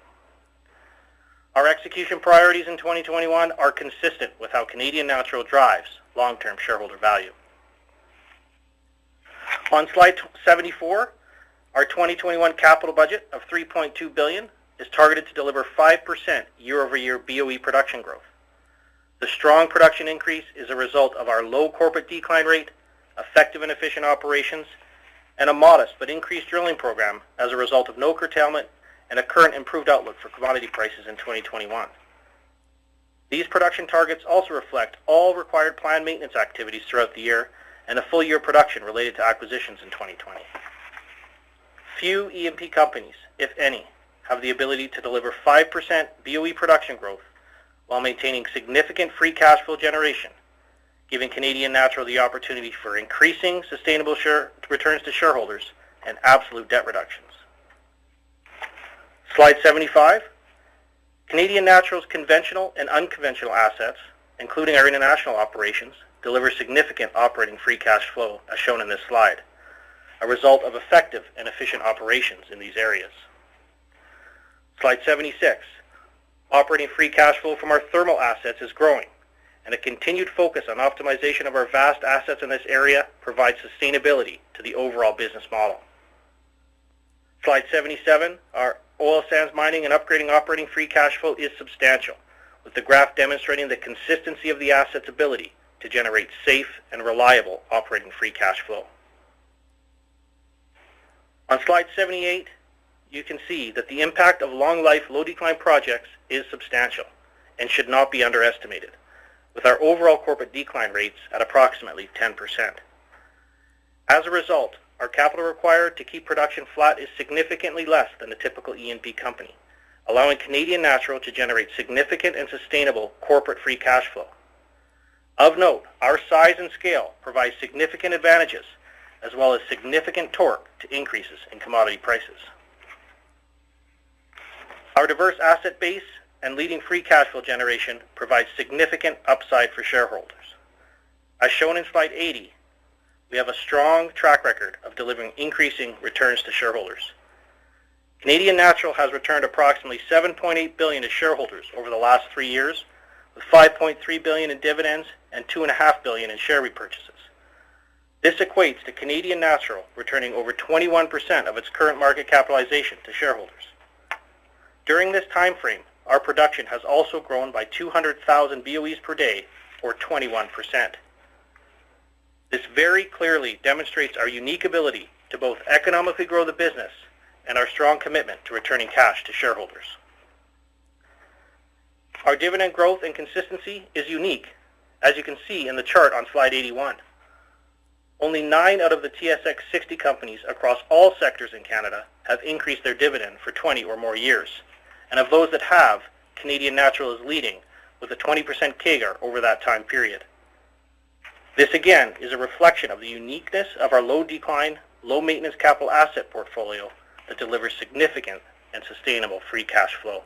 Our execution priorities in 2021 are consistent with how Canadian Natural drives long-term shareholder value. On slide 74, our 2021 capital budget of $3.2 billion is targeted to deliver 5% year-over-year BOE production growth. The strong production increase is a result of our low corporate decline rate, effective and efficient operations, and a modest but increased drilling program as a result of no curtailment and a current improved outlook for commodity prices in 2021. These production targets also reflect all required planned maintenance activities throughout the year and a full year production related to acquisitions in 2020. Few E&P companies, if any, have the ability to deliver 5% BOE production growth while maintaining significant free cash flow generation, giving Canadian Natural the opportunity for increasing sustainable returns to shareholders and absolute debt reductions. Slide 75. Canadian Natural's conventional and unconventional assets, including our international operations, deliver significant operating free cash flow, as shown in this slide, a result of effective and efficient operations in these areas. Slide 76. Operating free cash flow from our thermal assets is growing, and a continued focus on optimization of our vast assets in this area provides sustainability to the overall business model. Slide 77. Our oil sands mining and upgrading operating free cash flow is substantial, with the graph demonstrating the consistency of the asset's ability to generate safe and reliable operating free cash flow. On slide 78, you can see that the impact of long-life, low-decline projects is substantial and should not be underestimated, with our overall corporate decline rates at approximately 10%. As a result, our capital required to keep production flat is significantly less than a typical E&P company, allowing Canadian Natural to generate significant and sustainable corporate free cash flow. Of note, our size and scale provide significant advantages as well as significant torque to increases in commodity prices. Our diverse asset base and leading free cash flow generation provides significant upside for shareholders. As shown in slide 80, we have a strong track record of delivering increasing returns to shareholders. Canadian Natural has returned approximately $7.8 billion to shareholders over the last 3 years, with $5.3 billion in dividends and $2.5 billion in share repurchases. This equates to Canadian Natural returning over 21% of its current market capitalization to shareholders. During this time frame, our production has also grown by 200,000 BOEs per day, or 21%. This very clearly demonstrates our unique ability to both economically grow the business and our strong commitment to returning cash to shareholders. Our dividend growth and consistency is unique, as you can see in the chart on slide 81. Only 9 out of the TSX 60 companies across all sectors in Canada have increased their dividend for 20 or more years, and of those that have, Canadian Natural is leading with a 20% CAGR over that time period. This again is a reflection of the uniqueness of our low decline, low maintenance capital asset portfolio that delivers significant and sustainable free cash flow.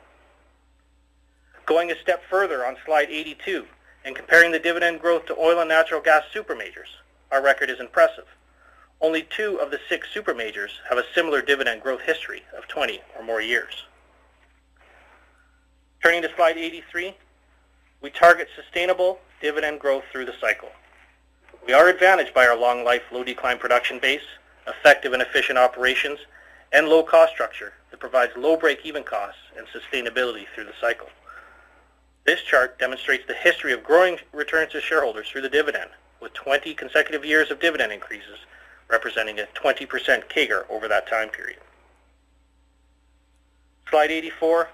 Going a step further on slide 82 and comparing the dividend growth to oil and natural gas supermajors, our record is impressive. Only 2 of the 6 supermajors have a similar dividend growth history of 20 or more years. Turning to slide 83, we target sustainable dividend growth through the cycle. We are advantaged by our long life, low decline production base, effective and efficient operations, and low cost structure that provides low break-even costs and sustainability through the cycle. This chart demonstrates the history of growing returns to shareholders through the dividend, with 20 consecutive years of dividend increases representing a 20% CAGR over that time period. Slide 84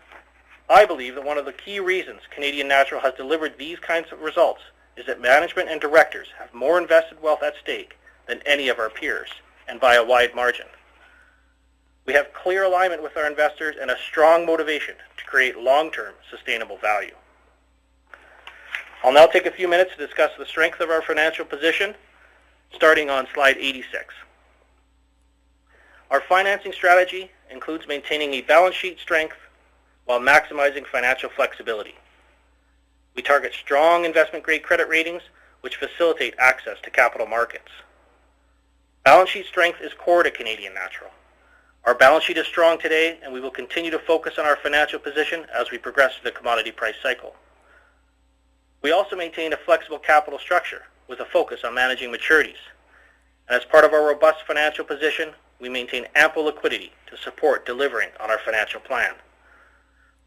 I believe that one of the key reasons Canadian Natural has delivered these kinds of results is that management and directors have more invested wealth at stake than any of our peers, and by a wide margin. We have clear alignment with our investors and a strong motivation to create long-term sustainable value. I'll now take a few minutes to discuss the strength of our financial position, starting on slide 86. Our financing strategy includes maintaining a balance sheet strength while maximizing financial flexibility. We target strong investment-grade credit ratings which facilitate access to capital markets. Balance sheet strength is core to Canadian Natural. Our balance sheet is strong today, and we will continue to focus on our financial position as we progress through the commodity price cycle. We also maintain a flexible capital structure with a focus on managing maturities. And as part of our robust financial position, we maintain ample liquidity to support delivering on our financial plan.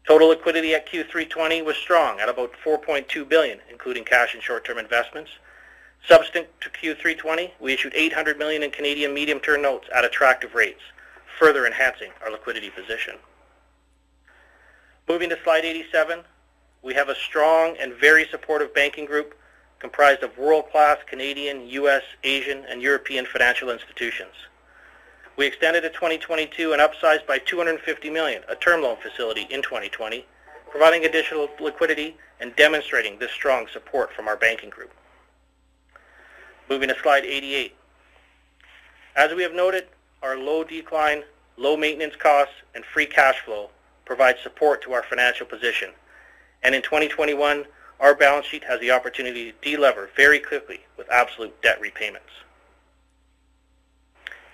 Total liquidity at Q3 '20 was strong at about $4.2 billion, including cash and short-term investments. Subsequent to Q3 '20, we issued $800 million in Canadian medium-term notes at attractive rates, further enhancing our liquidity position. Moving to slide 87, we have a strong and very supportive banking group comprised of world-class Canadian, U.S., Asian, and European financial institutions. We extended to 2022 and upsized by $250 million, a term loan facility in 2020, providing additional liquidity and demonstrating this strong support from our banking group. Moving to slide 88. As we have noted, our low decline, low maintenance costs, and free cash flow provide support to our financial position. And in 2021, our balance sheet has the opportunity to delever very quickly with absolute debt repayments.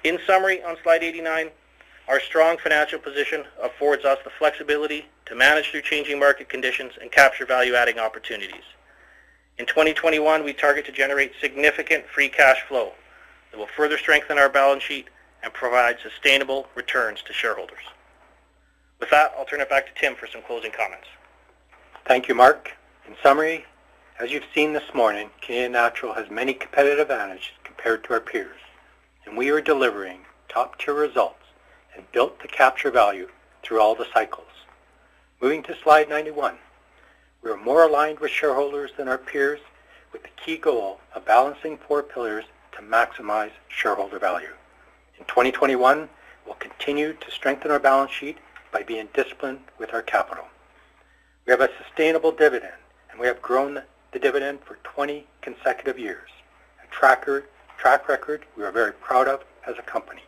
In summary, on slide 89, our strong financial position affords us the flexibility to manage through changing market conditions and capture value-adding opportunities. In 2021, we target to generate significant free cash flow that will further strengthen our balance sheet and provide sustainable returns to shareholders. With that, I'll turn it back to Tim for some closing comments. Thank you, Mark. In summary, as you've seen this morning, Canadian Natural has many competitive advantages compared to our peers, and we are delivering top-tier results and built to capture value through all the cycles. Moving to slide 91, we are more aligned with shareholders than our peers with the key goal of balancing four pillars to maximize shareholder value. In 2021, we'll continue to strengthen our balance sheet by being disciplined with our capital. We have a sustainable dividend, and we have grown the dividend for 20 consecutive years, a track record we are very proud of as a company.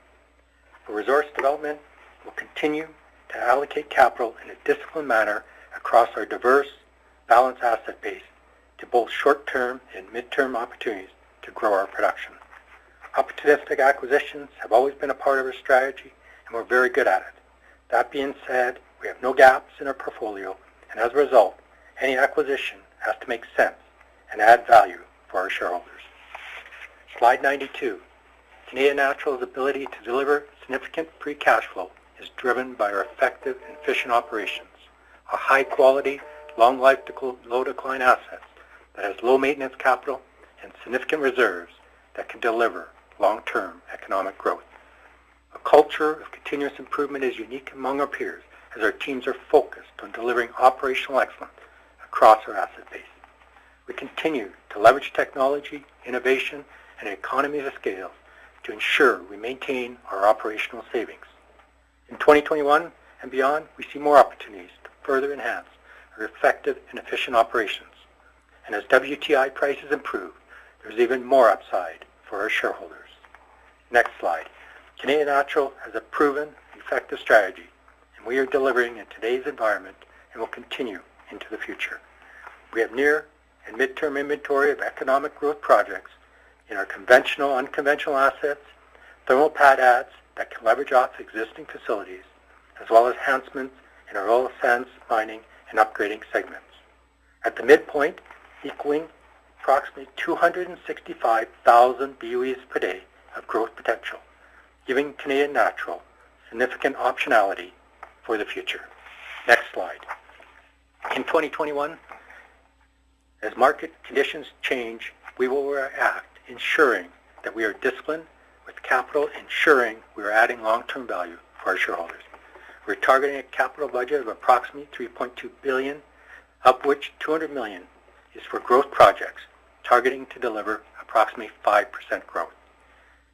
For resource development, we'll continue to allocate capital in a disciplined manner across our diverse, balanced asset base to both short-term and mid-term opportunities to grow our production. Opportunistic acquisitions have always been a part of our strategy, and we're very good at it. That being said, we have no gaps in our portfolio, and as a result, any acquisition has to make sense and add value for our shareholders. Slide 92. Canadian Natural's ability to deliver significant free cash flow is driven by our effective and efficient operations, a high-quality, long-life, low-decline assets that has low maintenance capital and significant reserves that can deliver long-term economic growth. A culture of continuous improvement is unique among our peers as our teams are focused on delivering operational excellence across our asset base. We continue to leverage technology, innovation, and economies of scale to ensure we maintain our operational savings. In 2021 and beyond, we see more opportunities to further enhance our effective and efficient operations. And as WTI prices improve, there's even more upside for our shareholders. Next slide. Canadian Natural has a proven, effective strategy, and we are delivering in today's environment and will continue into the future. We have near and mid-term inventory of economic growth projects in our conventional, unconventional assets, thermal pad adds that can leverage off existing facilities, as well as enhancements in our oil sands mining and upgrading segments. At the midpoint, equaling approximately 265,000 BOEs per day of growth potential, giving Canadian Natural significant optionality for the future. Next slide. In 2021, as market conditions change, we will react, ensuring that we are disciplined with capital, ensuring we are adding long-term value for our shareholders. We're targeting a capital budget of approximately $3.2 billion, of which $200 million is for growth projects, targeting to deliver approximately 5% growth.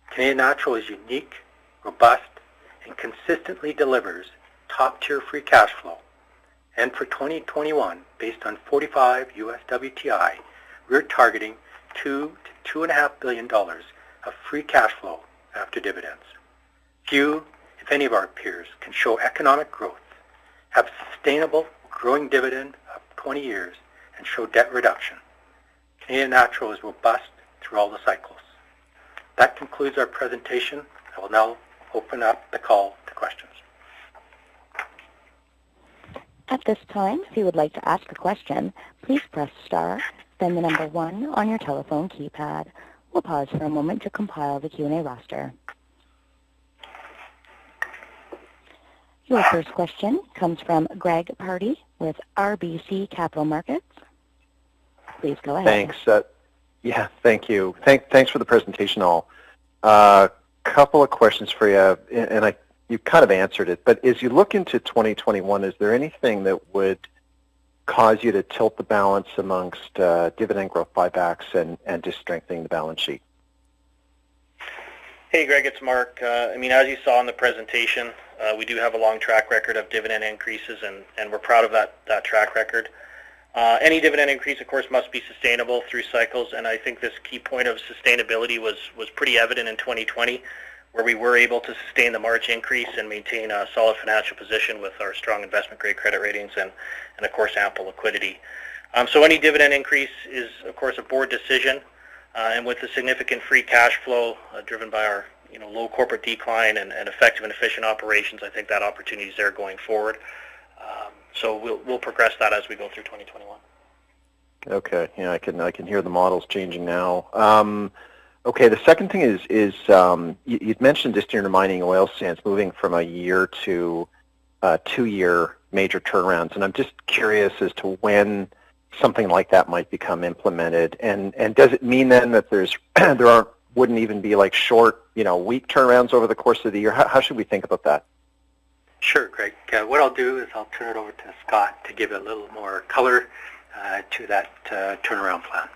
Canadian Natural is unique, robust, and consistently delivers top-tier free cash flow. And for 2021, based on 45 US WTI, we're targeting $2 to $2.5 billion of free cash flow after dividends. Few, if any, of our peers can show economic growth, have sustainable growing dividend of 20 years, and show debt reduction. Canadian Natural is robust through all the cycles. That concludes our presentation. I will now open up the call to questions. At this time, if you would like to ask a question, please press star, then the number 1 on your telephone keypad. We'll pause for a moment to compile the Q&A roster. Your first question comes from Greg Pardy with RBC Capital Markets. Please go ahead. Thanks. Yeah, thank you. Thanks for the presentation, all. Couple of questions for you, and you kind of answered it, but as you look into 2021, is there anything that would cause you to tilt the balance amongst dividend growth, buybacks, and just strengthening the balance sheet? Hey, Greg, it's Mark. As you saw in the presentation, we do have a long track record of dividend increases, and we're proud of that track record. Any dividend increase, of course, must be sustainable through cycles, and I think this key point of sustainability was pretty evident in 2020, where we were able to sustain the March increase and maintain a solid financial position with our strong investment-grade credit ratings and of course, ample liquidity. So any dividend increase is, of course, a board decision, and with the significant free cash flow driven by our low corporate decline and effective and efficient operations, I think that opportunity is there going forward. So we'll progress that as we go through 2021. Okay, yeah, I can hear the models changing now. Okay, the second thing is you'd mentioned just in your mining oil sands moving from a year to 2-year major turnarounds, and I'm just curious as to when something like that might become implemented, and does it mean then that wouldn't even be like short, week turnarounds over the course of the year? How should we think about that? Sure, Greg. What I'll do is I'll turn it over to Scott to give a little more color to that turnaround plan.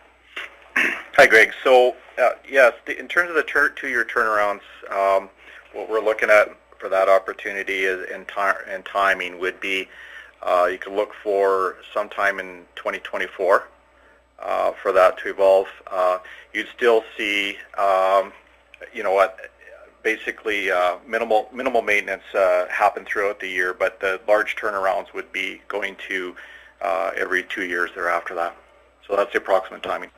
Hi, Greg. So, yes, in terms of the 2-year turnarounds, what we're looking at for that opportunity is in timing would be you could look for sometime in 2024 for that to evolve. You'd still see, basically minimal maintenance happen throughout the year, but the large turnarounds would be going to every 2 years thereafter that. So that's the approximate timing.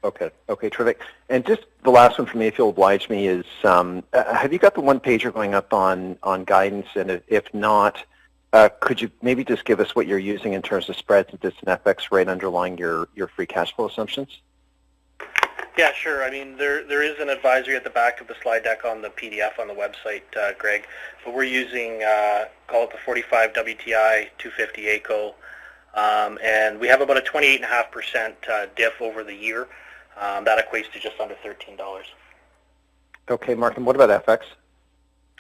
Okay, terrific. And just the last one for me, if you'll oblige me, is have you got the one-pager going up on guidance? And if not, could you maybe just give us what you're using in terms of spreads and distant FX rate underlying your free cash flow assumptions? Yeah, sure. There is an advisory at the back of the slide deck on the PDF on the website, Greg. But we're using, call it the 45 WTI, 250 ACO, and we have about a 28.5% diff over the year. That equates to just under $13. Okay, Mark, and what about FX?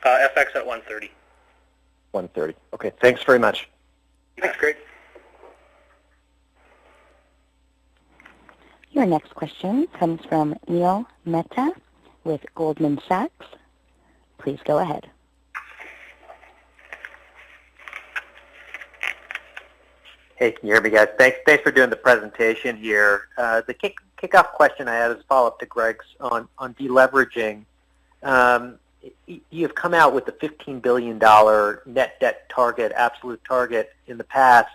FX at 130. 130. Okay, thanks very much. Thanks, Greg. Your next question comes from Neil Mehta with Goldman Sachs. Please go ahead. Hey, can you hear me, guys? Thanks for doing the presentation here. The kickoff question I had is a follow-up to Greg's on deleveraging. You've come out with a $15 billion net debt target, absolute target in the past.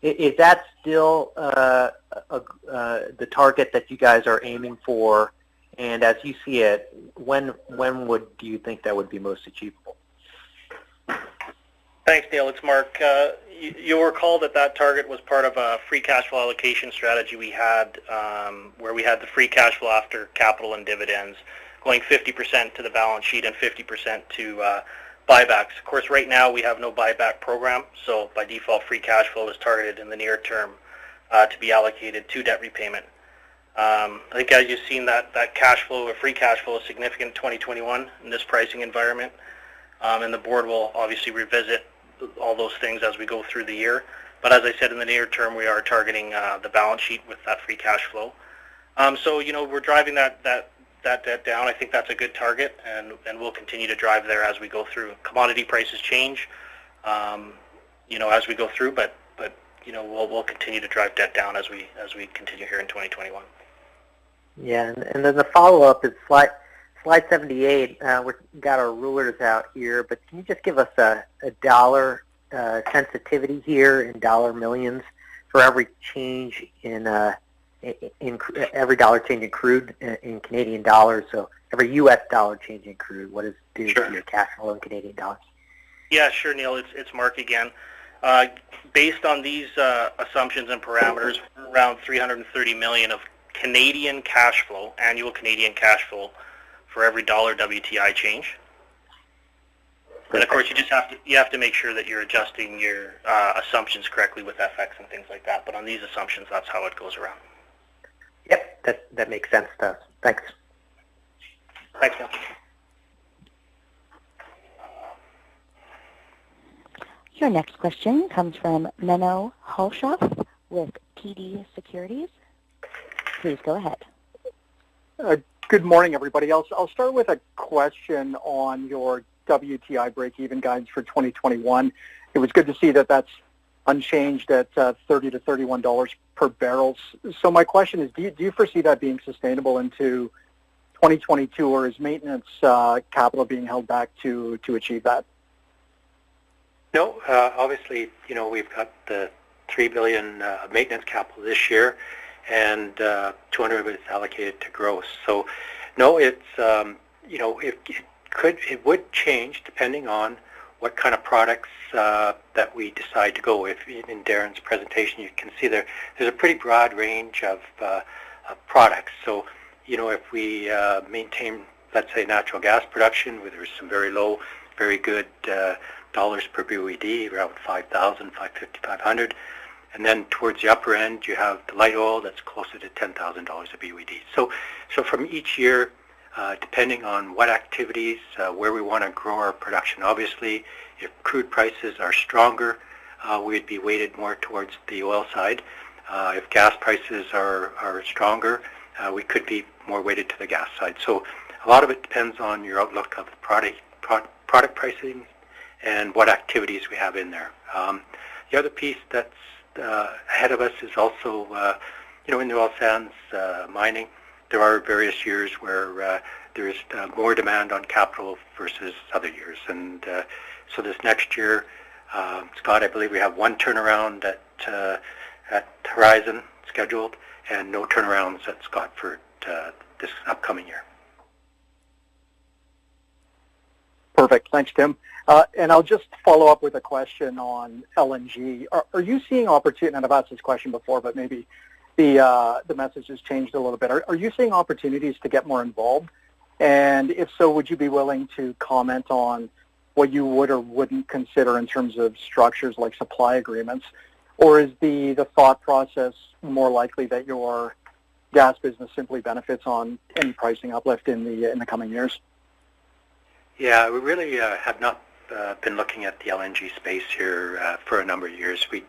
Is that still the target that you guys are aiming for? And as you see it, when do you think that would be most achievable? Thanks, Neil. It's Mark. You'll recall that target was part of a free cash flow allocation strategy we had, where we had the free cash flow after capital and dividends going 50% to the balance sheet and 50% to buybacks. Of course, right now we have no buyback program, so by default, free cash flow is targeted in the near term to be allocated to debt repayment. I think as you've seen that cash flow or free cash flow is significant in 2021 in this pricing environment. and the board will obviously revisit all those things as we go through the year. But as I said, in the near term, we are targeting the balance sheet with that free cash flow. So, we're driving that debt down. I think that's a good target, and we'll continue to drive there as we go through. Commodity prices change, as we go through, but we'll continue to drive debt down as we continue here in 2021. Yeah, and then the follow-up is slide 78. We've got our rulers out here, but can you just give us a dollar sensitivity here in dollar millions for every change in every dollar change in crude in Canadian dollars? So every U.S. dollar change in crude, what is due to your cash flow in Canadian dollars? Yeah, sure, Neil. It's Mark again. Based on these assumptions and parameters, around $330 million of Canadian cash flow, annual Canadian cash flow, for every dollar WTI change. And of course, you have to make sure that you're adjusting your assumptions correctly with FX and things like that. But on these assumptions, that's how it goes around. Yep, that makes sense to us. Thanks. Thanks, Neil. Your next question comes from Menno Hulshoff with TD Securities. Please go ahead. Good morning, everybody. I'll start with a question on your WTI break-even guidance for 2021. It was good to see that that's unchanged at $30 to $31 per barrel. So my question is, do you foresee that being sustainable into 2022, or is maintenance capital being held back to achieve that? No, obviously, we've got the $3 billion maintenance capital this year, and 200 of it is allocated to growth. So, no, it's it would change depending on what kind of products that we decide to go with. In Darren's presentation, you can see there's a pretty broad range of products. So, if we maintain, let's say, natural gas production, where there's some very low, very good dollars per BOED, around 5,000, 550, 500. And then towards the upper end, you have the light oil that's closer to $10,000 a BOED. So from each year, depending on what activities, where we want to grow our production, obviously, if crude prices are stronger, we'd be weighted more towards the oil side. If gas prices are stronger, we could be more weighted to the gas side. So a lot of it depends on your outlook of the product pricing and what activities we have in there. The other piece that's ahead of us is also, in the oil sands mining, there are various years where there is more demand on capital versus other years. And so this next year, Scott, I believe we have one turnaround at Horizon scheduled and no turnarounds at Scotford this upcoming year. Perfect. Thanks, Tim. And I'll just follow up with a question on LNG. Are you seeing opportunity, and I've asked this question before, but maybe the message has changed a little bit. Are you seeing opportunities to get more involved? And if so, would you be willing to comment on what you would or wouldn't consider in terms of structures like supply agreements? Or is the thought process more likely that your gas business simply benefits on any pricing uplift in the coming years? Yeah, we really have not been looking at the LNG space here for a number of years. We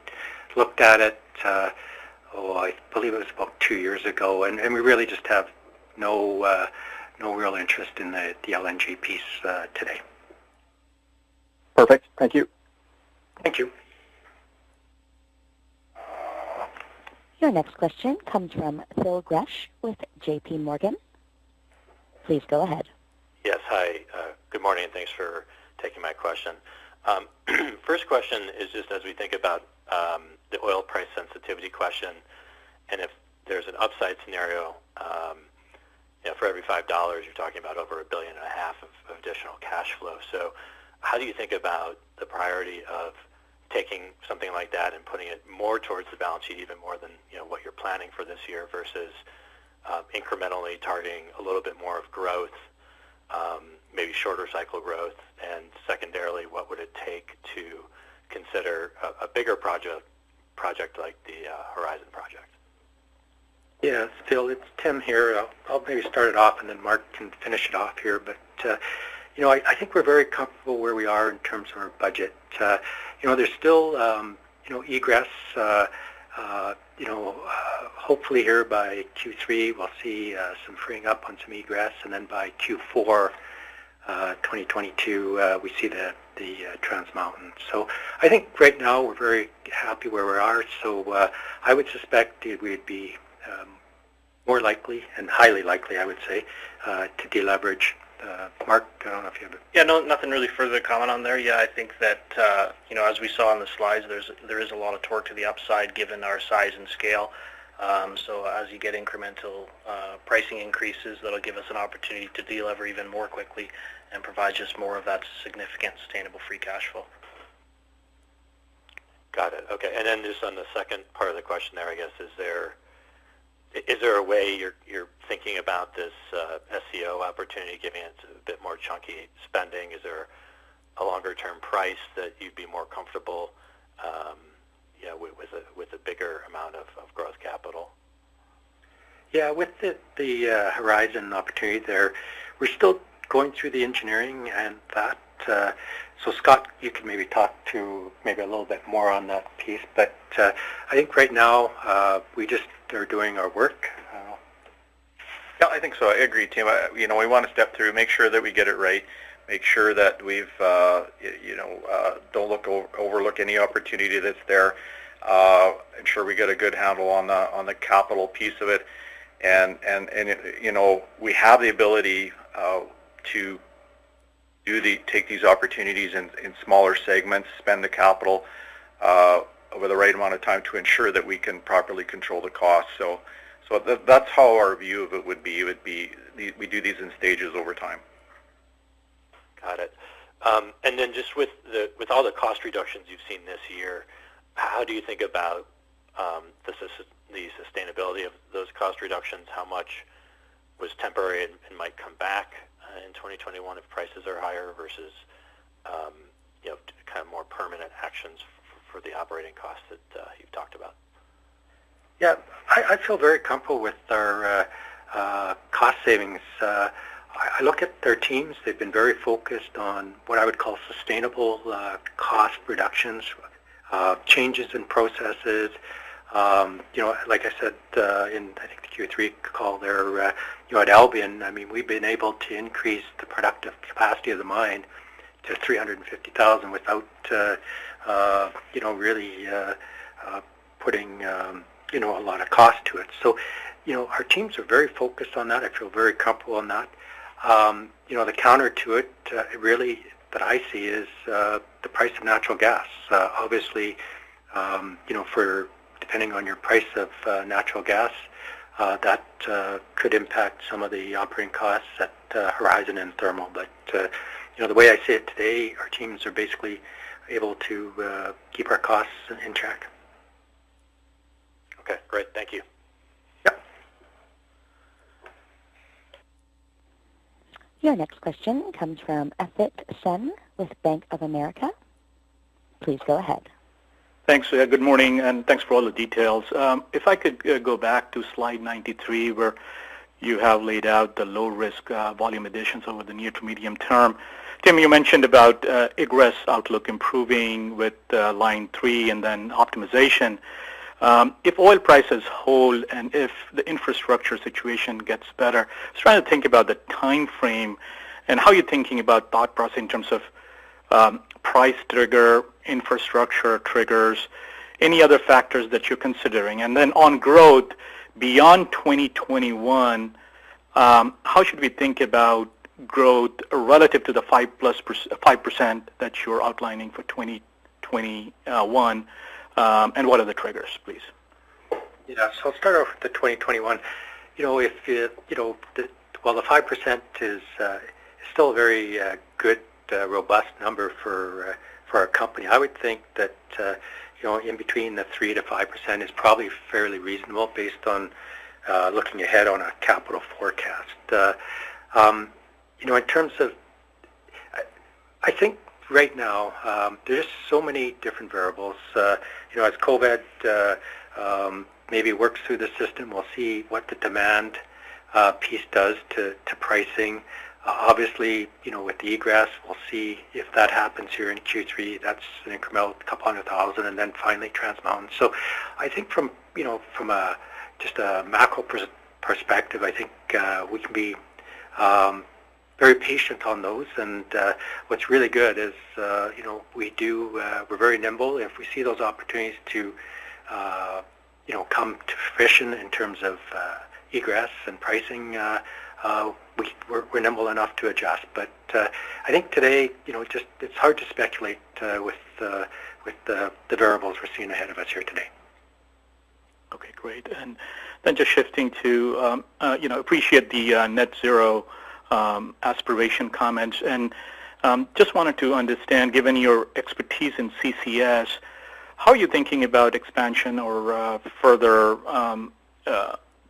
looked at it, I believe it was about 2 years ago, and we really just have no real interest in the LNG piece today. Perfect. Thank you. Thank you. Your next question comes from Phil Gresh with J.P. Morgan. Please go ahead. Yes, hi. Good morning, and thanks for taking my question. First question is just as we think about the oil price sensitivity question, and if there's an upside scenario, for every $5, you're talking about over $1.5 billion of additional cash flow. So how do you think about the priority of taking something like that and putting it more towards the balance sheet, even more than what you're planning for this year, versus incrementally targeting a little bit more of growth, maybe shorter cycle growth, and secondarily, what would it take to consider a bigger project like the Horizon project? Yeah, Phil, it's Tim here. I'll maybe start it off, and then Mark can finish it off here. But I think we're very comfortable where we are in terms of our budget. There's still, egress. Hopefully here by Q3 we'll see some freeing up on some egress, and then by Q4 2022 we see the Trans Mountain. So I think right now we're very happy where we are. So I would suspect we'd be more likely and highly likely, I would say, to deleverage. Mark, I don't know if you have. Yeah, no, nothing really further to comment on there. Yeah, I think that as we saw in the slides, there is a lot of torque to the upside given our size and scale. So as you get incremental pricing increases, that'll give us an opportunity to delever even more quickly and provide just more of that significant sustainable free cash flow. Got it. Okay. And then just on the second part of the question there, I guess, is there a way you're thinking about this SCO opportunity, giving it a bit more chunky spending? Is there a longer-term price that you'd be more comfortable with a bigger amount of growth capital? Yeah, with the Horizon opportunity there, we're still going through the engineering and that. So Scott, you can maybe talk to maybe a little bit more on that piece, but I think right now we just are doing our work. Yeah, I think so. I agree, Tim. We want to step through, make sure that we get it right, make sure that we've don't overlook any opportunity that's there. Ensure we get a good handle on the capital piece of it, and we have the ability to take these opportunities in smaller segments, spend the capital over the right amount of time to ensure that we can properly control the cost. So that's how our view of it would be. We do these in stages over time. Got it. And then just with all the cost reductions you've seen this year, how do you think about the sustainability of those cost reductions? How much was temporary and might come back in 2021 if prices are higher versus kind of more permanent actions for the operating costs that you've talked about? Yeah, I feel very comfortable with our cost savings. I look at their teams. They've been very focused on what I would call sustainable cost reductions, changes in processes. Like I said in I think the Q3 call there, at Albion, I mean, we've been able to increase the productive capacity of the mine to 350,000 without really putting a lot of cost to it. So our teams are very focused on that. I feel very comfortable on that. The counter to it really that I see is the price of natural gas. Obviously, for depending on your price of natural gas, that could impact some of the operating costs at Horizon and Thermal. But the way I see it today, our teams are basically able to keep our costs in check. Okay, great. Thank you. Yep. Your next question comes from Asit Sen with Bank of America. Please go ahead. Thanks. Good morning, and thanks for all the details. If I could go back to slide 93, where you have laid out the low-risk volume additions over the near to medium term. Tim, you mentioned about egress outlook improving with line 3 and then optimization. If oil prices hold and if the infrastructure situation gets better, I was trying to think about the time frame and how you're thinking about thought process in terms of price trigger, infrastructure triggers, any other factors that you're considering. And then on growth, beyond 2021, how should we think about growth relative to the 5% that you're outlining for 2021, and what are the triggers, please? Yeah, so I'll start off with the 2021. The 5% is still a very good, robust number for our company. I would think that in between the 3 to 5% is probably fairly reasonable based on looking ahead on a capital forecast. In terms of, I think right now there's just so many different variables. As COVID maybe works through the system, we'll see what the demand piece does to pricing. Obviously, with the egress, we'll see if that happens here in Q3. That's an incremental couple $100,000, and then finally Trans Mountain. So I think from just a macro perspective, I think we can be very patient on those. And what's really good is, we're very nimble. If we see those opportunities to, come to fruition in terms of egress and pricing, we're nimble enough to adjust. But I think today, it's hard to speculate with the variables we're seeing ahead of us here today. Okay, great. And then just shifting to, appreciate the net zero aspiration comments, and just wanted to understand, given your expertise in CCS, how are you thinking about expansion or further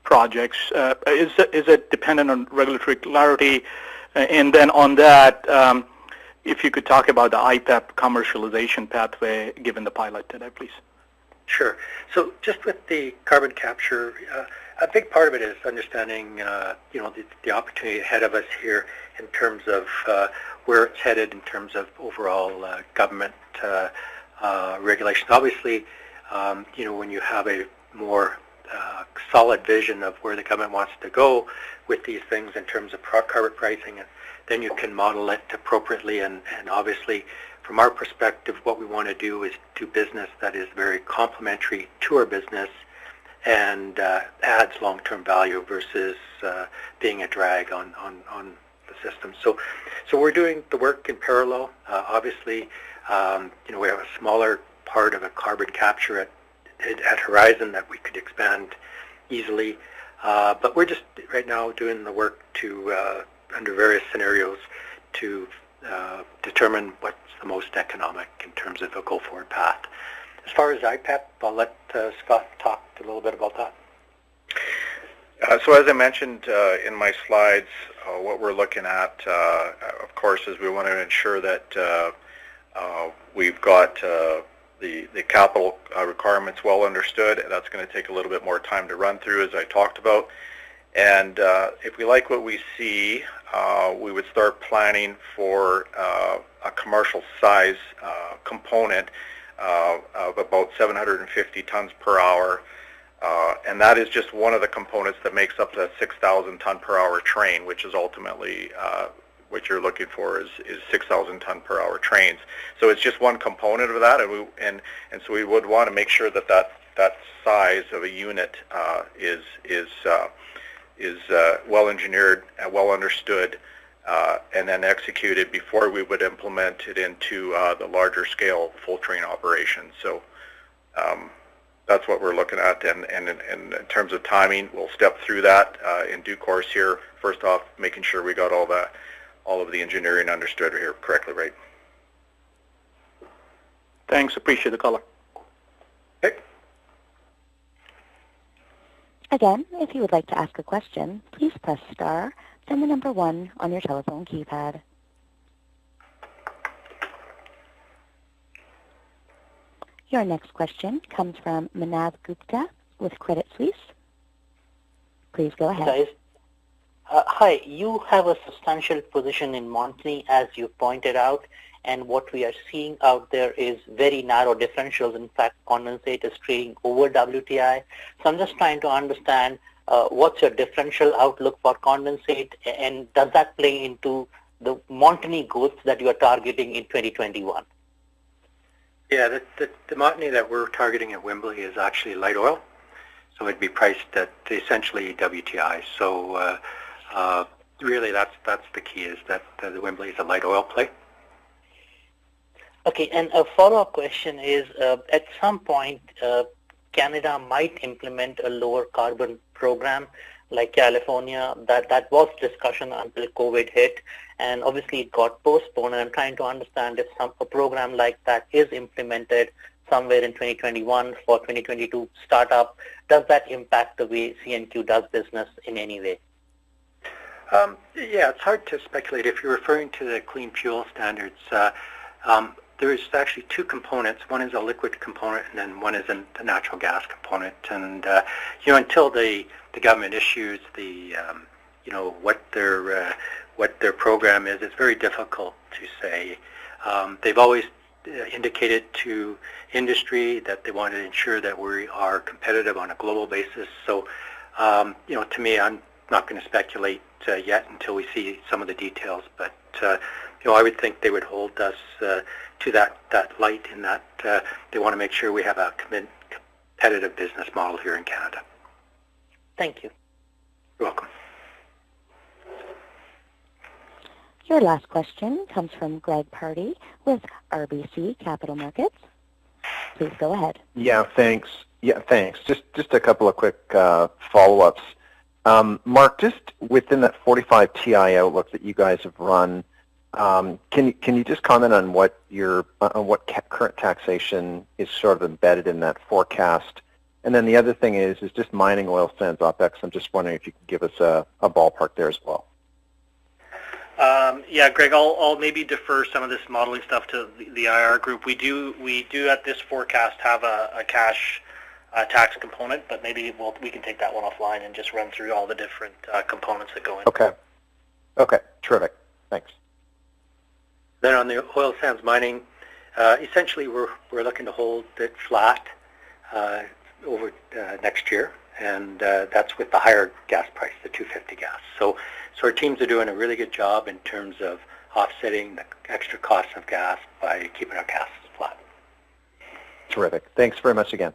projects? Is it dependent on regulatory clarity? And then on that, if you could talk about the IPEP commercialization pathway, given the pilot today, please. Sure. So just with the carbon capture, a big part of it is understanding, the opportunity ahead of us here in terms of where it's headed in terms of overall government regulations. Obviously, when you have a more solid vision of where the government wants to go with these things in terms of carbon pricing, and then you can model it appropriately. And obviously, from our perspective, what we want to do is do business that is very complementary to our business and adds long-term value versus being a drag on the system. So we're doing the work in parallel. Obviously, we have a smaller part of a carbon capture at Horizon that we could expand easily, but we're just right now doing the work to under various scenarios to determine what's the most economic in terms of a go-forward path. As far as IPEP, I'll let Scott talk a little bit about that. So as I mentioned in my slides, what we're looking at, of course, is we want to ensure that we've got the capital requirements well understood. That's going to take a little bit more time to run through, as I talked about. And if we like what we see, we would start planning for a commercial size component of about 750 tons per hour. And that is just one of the components that makes up the 6,000 ton per hour train, which is ultimately what you're looking for is 6,000 ton per hour trains. So it's just one component of that, and so we would want to make sure that size of a unit is well engineered and well understood, and then executed before we would implement it into the larger scale full train operation. So that's what we're looking at, and in terms of timing, we'll step through that in due course here. First off, making sure we got all of the engineering understood here correctly, right? Thanks. Appreciate the color. Okay. Again, if you would like to ask a question, please press star, then the number 1 on your telephone keypad. Your next question comes from Manav Gupta with Credit Suisse. Please go ahead. Guys, hi. You have a substantial position in Montney, as you pointed out, and what we are seeing out there is very narrow differentials. In fact, condensate is trading over WTI. So I'm just trying to understand what's your differential outlook for condensate, and does that play into the Montney goals that you are targeting in 2021? Yeah, the Montney that we're targeting at Wembley is actually light oil, so it'd be priced at essentially WTI. So really, that's the key, is that the Wembley is a light oil play. Okay, and a follow-up question is, at some point, Canada might implement a lower carbon program like California. That was discussion until COVID hit, and obviously it got postponed. And I'm trying to understand if a program like that is implemented somewhere in 2021 for 2022 startup, does that impact the way CNQ does business in any way? Yeah, it's hard to speculate. If you're referring to the clean fuel standards, there's actually two components. One is a liquid component, and then one is a natural gas component. And until the government issues the what what their program is, it's very difficult to say. They've always indicated to industry that they want to ensure that we are competitive on a global basis. So, to me, I'm not going to speculate yet until we see some of the details. But, I would think they would hold us to that light in that they want to make sure we have a competitive business model here in Canada. Thank you. You're welcome. Your last question comes from Greg Pardy with RBC Capital Markets. Please go ahead. Yeah, thanks. Just a couple of quick follow-ups. Mark, just within that 45 TI outlook that you guys have run, can you just comment on what current taxation is sort of embedded in that forecast? And then the other thing is just mining oil sands OPEX. I'm just wondering if you could give us a ballpark there as well. Yeah, Greg, I'll maybe defer some of this modeling stuff to the IR group. We do at this forecast have a cash tax component, but maybe we can take that one offline and just run through all the different components that go in. Okay, terrific. Thanks. Then on the oil sands mining, essentially we're looking to hold it flat over next year, and that's with the higher gas price, the 250 gas. So our teams are doing a really good job in terms of offsetting the extra cost of gas by keeping our gas flat. Terrific. Thanks very much again.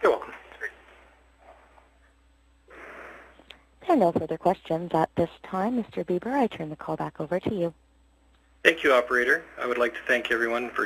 You're welcome. There are no further questions at this time. Mr. Bieber, I turn the call back over to you. Thank you, operator. I would like to thank everyone for